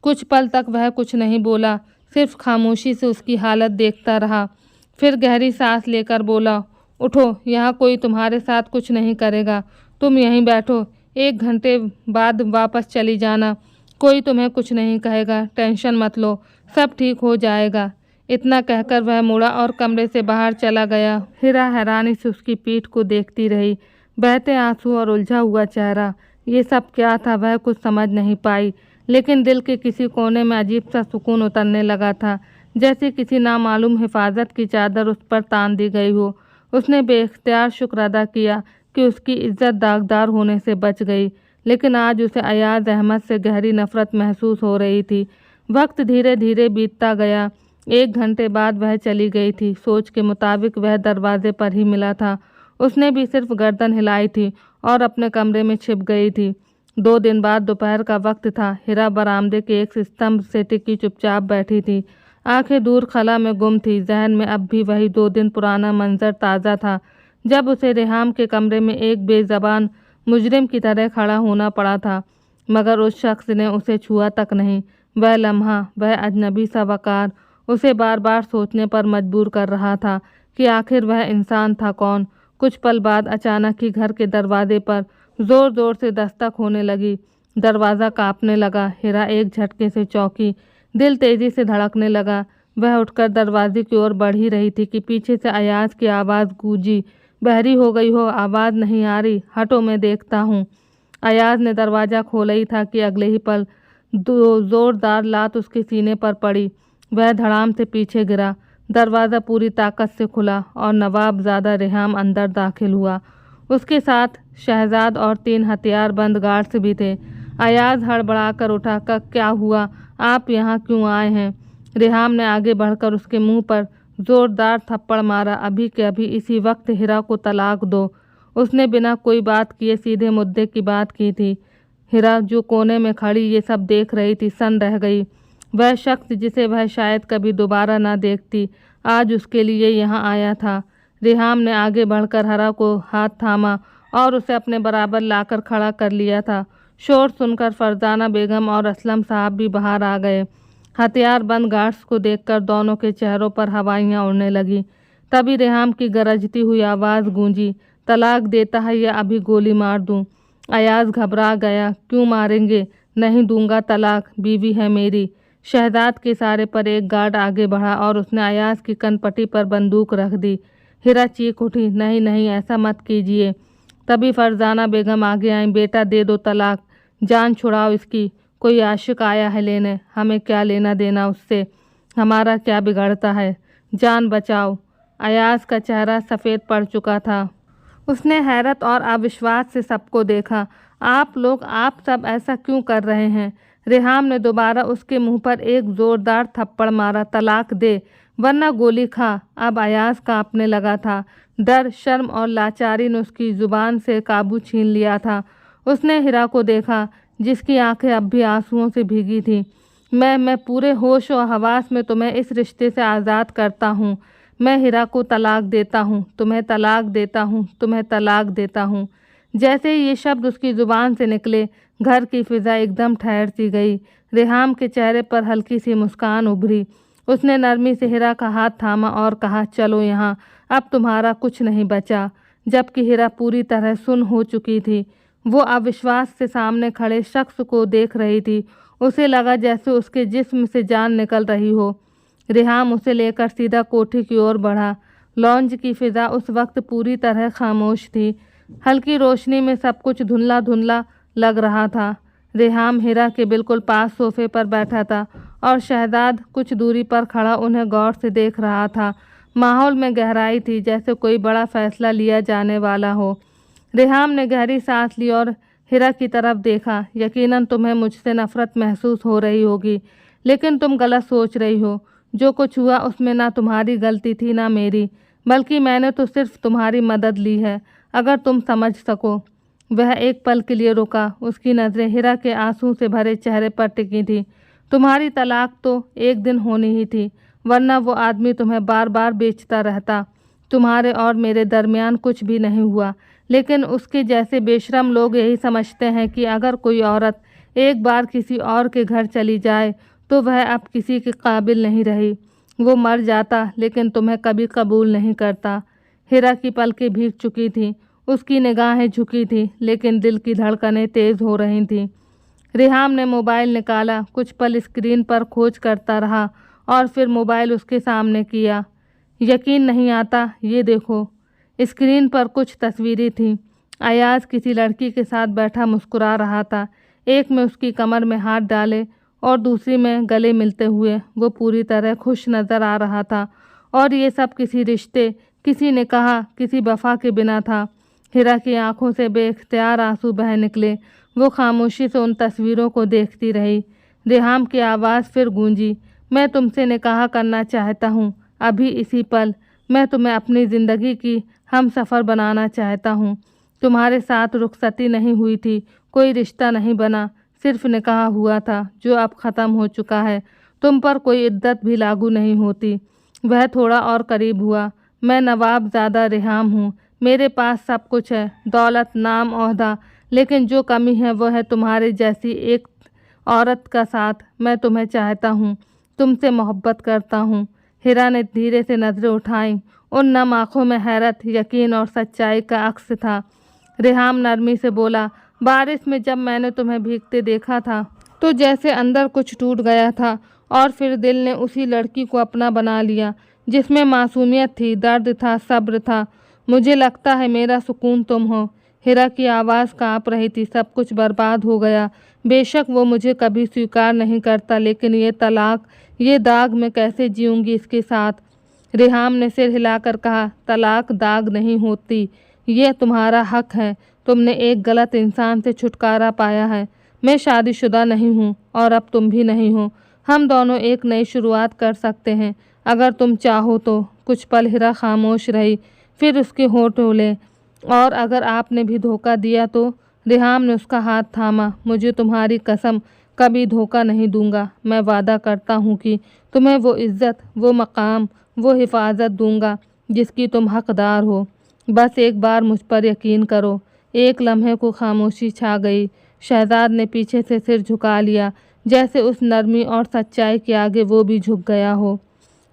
कुछ पल तक वह कुछ नहीं बोला, सिर्फ खामोशी से उसकी हालत देखता रहा। फिर गहरी सांस लेकर बोला, उठो, यहाँ कोई तुम्हारे साथ कुछ नहीं करेगा। तुम यहीं बैठो, 1 घंटे बाद वापस चली जाना। कोई तुम्हें कुछ नहीं कहेगा, टेंशन मत लो, सब ठीक हो जाएगा। इतना कहकर वह मुड़ा और कमरे से बाहर चला गया। हीरा हैरानी से उसकी पीठ को देखती रही, बहते आंसू और उलझा हुआ चेहरा। ये सब क्या था वह कुछ समझ नहीं पाई, लेकिन दिल के किसी कोने में अजीब सा सुकून उतरने लगा था, जैसे किसी नामालूम हिफाजत की चादर उस पर तान दी गई हो। उसने बेख्तियार शुक्र अदा किया कि उसकी इज्जत दागदार होने से बच गई, लेकिन आज उसे अयाज अहमद से गहरी नफरत महसूस हो रही थी। वक्त धीरे धीरे बीतता गया। 1 घंटे बाद वह चली गई थी। सोच के मुताबिक वह दरवाजे पर ही मिला था। उसने भी सिर्फ गर्दन हिलाई थी और अपने कमरे में छिप गई थी। 2 दिन बाद दोपहर का वक्त था। हीरा बरामदे के एक स्तंभ से टिकी चुपचाप बैठी थी, आंखें दूर खला में गुम थी। जहन में अब भी वही 2 दिन पुराना मंजर ताज़ा था, जब उसे रेहाम के कमरे में एक बेज़बान मुजरिम की तरह खड़ा होना पड़ा था, मगर उस शख्स ने उसे छुआ तक नहीं। वह लम्हा, वह अजनबी सा वक़ार उसे बार बार सोचने पर मजबूर कर रहा था कि आखिर वह इंसान था कौन। कुछ पल बाद अचानक ही घर के दरवाजे पर ज़ोर ज़ोर से दस्तक होने लगी। दरवाज़ा काँपने लगा। हीरा एक झटके से चौंकी, दिल तेज़ी से धड़कने लगा। वह उठकर दरवाजे की ओर बढ़ ही रही थी कि पीछे से अयाज की आवाज़ गूंजी, बहरी हो गई हो, आवाज़ नहीं आ रही, हटो मैं देखता हूँ। अयाज ने दरवाज़ा खोला ही था कि अगले ही पल दो ज़ोरदार लात उसके सीने पर पड़ी। वह धड़ाम से पीछे गिरा। दरवाज़ा पूरी ताकत से खुला और नवाबज़ादा रेहाम अंदर दाखिल हुआ। उसके साथ शहजाद और 3 हथियारबंद गार्ड्स भी थे। अयाज हड़बड़ाकर उठा, क्या हुआ, आप यहाँ क्यों आए हैं? रेहाम ने आगे बढ़कर उसके मुंह पर ज़ोरदार थप्पड़ मारा। अभी के अभी इसी वक्त हीरा को तलाक दो। उसने बिना कोई बात किए सीधे मुद्दे की बात की थी। हीरा जो कोने में खड़ी ये सब देख रही थी, सन रह गई। वह शख्स जिसे वह शायद कभी दोबारा ना देखती, आज उसके लिए यहाँ आया था। रेहाम ने आगे बढ़कर हीरा को हाथ थामा और उसे अपने बराबर लाकर खड़ा कर लिया था। शोर सुनकर फरजाना बेगम और असलम साहब भी बाहर आ गए। हथियारबंद गार्ड्स को देखकर दोनों के चेहरों पर हवाइयाँ उड़ने लगीं। तभी रेहाम की गरजती हुई आवाज़ गूंजी, तलाक देता है या अभी गोली मार दूं? अयाज घबरा गया। क्यों मारेंगे? नहीं दूंगा तलाक, बीवी है मेरी। शहजाद के इशारे पर एक गार्ड आगे बढ़ा और उसने अयाज की कनपटी पर बंदूक रख दी। हीरा चीख उठी, नहीं नहीं, ऐसा मत कीजिए। तभी फरजाना बेगम आगे आई, बेटा दे दो तलाक, जान छुड़ाओ इसकी। कोई आशिक आया है लेने, हमें क्या लेना देना उससे, हमारा क्या बिगड़ता है, जान बचाओ। अयाज का चेहरा सफ़ेद पड़ चुका था। उसने हैरत और अविश्वास से सबको देखा। आप लोग, आप सब ऐसा क्यों कर रहे हैं? रेहाम ने दोबारा उसके मुंह पर एक ज़ोरदार थप्पड़ मारा, तलाक दे वरना गोली खा। अब अयाज कांपने लगा था। डर, शर्म और लाचारी ने उसकी ज़ुबान से काबू छीन लिया था। उसने हीरा को देखा, जिसकी आंखें अब भी आंसुओं से भीगी थीं। मैं पूरे होश और हवास में तुम्हें इस रिश्ते से आज़ाद करता हूँ। मैं हीरा को तलाक देता हूँ, तुम्हें तलाक देता हूँ, तुम्हें तलाक देता हूँ। जैसे ही ये शब्द उसकी ज़ुबान से निकले, घर की फ़िज़ा एकदम ठहर सी गई। रेहाम के चेहरे पर हल्की सी मुस्कान उभरी। उसने नरमी से हीरा का हाथ थामा और कहा, चलो यहाँ, अब तुम्हारा कुछ नहीं बचा। जबकि हीरा पूरी तरह सुन्न हो चुकी थी। वो अविश्वास से सामने खड़े शख्स को देख रही थी। उसे लगा जैसे उसके जिस्म से जान निकल रही हो। रेहाम उसे लेकर सीधा कोठी की ओर बढ़ा। लॉन्ज की फ़िज़ा उस वक्त पूरी तरह खामोश थी। हल्की रोशनी में सब कुछ धुंधला धुंधला लग रहा था। रेहाम हीरा के बिल्कुल पास सोफे पर बैठा था और शहजाद कुछ दूरी पर खड़ा उन्हें गौर से देख रहा था। माहौल में गहराई थी, जैसे कोई बड़ा फैसला लिया जाने वाला हो। रेहाम ने गहरी सांस ली और हीरा की तरफ देखा। यकीनन तुम्हें मुझसे नफ़रत महसूस हो रही होगी, लेकिन तुम गलत सोच रही हो। जो कुछ हुआ उसमें ना तुम्हारी गलती थी ना मेरी, बल्कि मैंने तो सिर्फ तुम्हारी मदद ली है, अगर तुम समझ सको। वह एक पल के लिए रुका। उसकी नज़रें हीरा के आंसू से भरे चेहरे पर टिकी थी। तुम्हारी तलाक तो एक दिन होनी ही थी, वरना वो आदमी तुम्हें बार बार बेचता रहता। तुम्हारे और मेरे दरमियान कुछ भी नहीं हुआ, लेकिन उसके जैसे बेशरम लोग यही समझते हैं कि अगर कोई औरत एक बार किसी और के घर चली जाए तो वह अब किसी के काबिल नहीं रही। वो मर जाता, लेकिन तुम्हें कभी कबूल नहीं करता। हिरा की पलकें भीग चुकी थीं, उसकी निगाहें झुकी थीं, लेकिन दिल की धड़कनें तेज़ हो रही थीं। रेहाम ने मोबाइल निकाला, कुछ पल स्क्रीन पर खोज करता रहा और फिर मोबाइल उसके सामने किया। यकीन नहीं आता, ये देखो। स्क्रीन पर कुछ तस्वीरें थीं। अयाज किसी लड़की के साथ बैठा मुस्कुरा रहा था। एक में उसकी कमर में हाथ डाले और दूसरी में गले मिलते हुए वो पूरी तरह खुश नज़र आ रहा था। और ये सब किसी रिश्ते, किसी ने कहा, किसी वफा के बिना था। हिरा की आंखों से बेख्तियार आंसू बह निकले। वो खामोशी से उन तस्वीरों को देखती रही। रेहाम की आवाज़ फिर गूंजी, मैं तुमसे निकाह करना चाहता हूँ, अभी इसी पल। मैं तुम्हें अपनी ज़िंदगी की हम सफ़र बनाना चाहता हूँ। तुम्हारे साथ रुखसती नहीं हुई थी, कोई रिश्ता नहीं बना, सिर्फ निकाह हुआ था जो अब ख़त्म हो चुका है। तुम पर कोई इद्दत भी लागू नहीं होती। वह थोड़ा और करीब हुआ। मैं नवाबज़ादा रेहाम हूँ। मेरे पास सब कुछ है, दौलत, नाम, ओहदा, लेकिन जो कमी है वो है तुम्हारे जैसी एक औरत का साथ। मैं तुम्हें चाहता हूँ, तुमसे मोहब्बत करता हूँ। हिरा ने धीरे से नज़रें उठाईं। उन नम आँखों में हैरत, यकीन और सच्चाई का अक्स था। रेहाम नरमी से बोला, बारिश में जब मैंने तुम्हें भीगते देखा था तो जैसे अंदर कुछ टूट गया था और फिर दिल ने उसी लड़की को अपना बना लिया जिसमें मासूमियत थी, दर्द था, सब्र था। मुझे लगता है मेरा सुकून तुम हो। हिरा की आवाज़ काँप रही थी। सब कुछ बर्बाद हो गया। बेशक वो मुझे कभी स्वीकार नहीं करता, लेकिन ये तलाक, ये दाग, मैं कैसे जीऊँगी इसके साथ। रेहाम ने सिर हिलाकर कहा, तलाक दाग नहीं होती, ये तुम्हारा हक है। तुमने एक गलत इंसान से छुटकारा पाया है। मैं शादीशुदा नहीं हूँ और अब तुम भी नहीं हो। हम दोनों एक नई शुरुआत कर सकते हैं अगर तुम चाहो तो। कुछ पल हिरा खामोश रही, फिर उसके होंठ हिले। और अगर आपने भी धोखा दिया तो? रेहाम ने उसका हाथ थामा। मुझे तुम्हारी कसम, कभी धोखा नहीं दूंगा। मैं वादा करता हूँ कि तुम्हें वो इज़्ज़त, वो मकाम, वो हिफाजत दूंगा जिसकी तुम हकदार हो। बस एक बार मुझ पर यकीन करो। एक लम्हे को खामोशी छा गई। शहजाद ने पीछे से सिर झुका लिया, जैसे उस नरमी और सच्चाई के आगे वो भी झुक गया हो।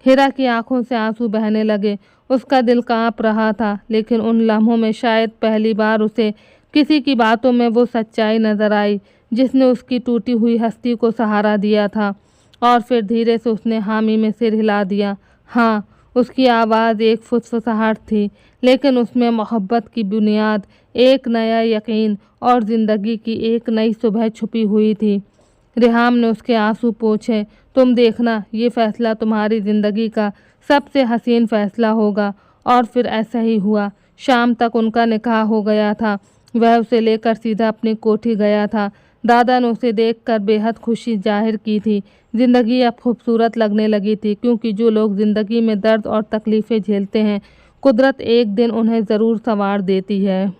हिरा की आंखों से आंसू बहने लगे। उसका दिल कांप रहा था, लेकिन उन लम्हों में शायद पहली बार उसे किसी की बातों में वो सच्चाई नजर आई जिसने उसकी टूटी हुई हस्ती को सहारा दिया था। और फिर धीरे से उसने हामी में सिर हिला दिया। हाँ, उसकी आवाज़ एक फुसफुसाहट थी, लेकिन उसमें मोहब्बत की बुनियाद, एक नया यकीन और ज़िंदगी की एक नई सुबह छुपी हुई थी। रेहाम ने उसके आंसू पोंछे। तुम देखना, ये फ़ैसला तुम्हारी ज़िंदगी का सबसे हसीन फ़ैसला होगा। और फिर ऐसा ही हुआ। शाम तक उनका निकाह हो गया था। वह उसे लेकर सीधा अपनी कोठी गया था। दादा ने उसे देखकर बेहद खुशी जाहिर की थी। ज़िंदगी अब खूबसूरत लगने लगी थी, क्योंकि जो लोग ज़िंदगी में दर्द और तकलीफ़ें झेलते हैं, कुदरत एक दिन उन्हें ज़रूर संवार देती है।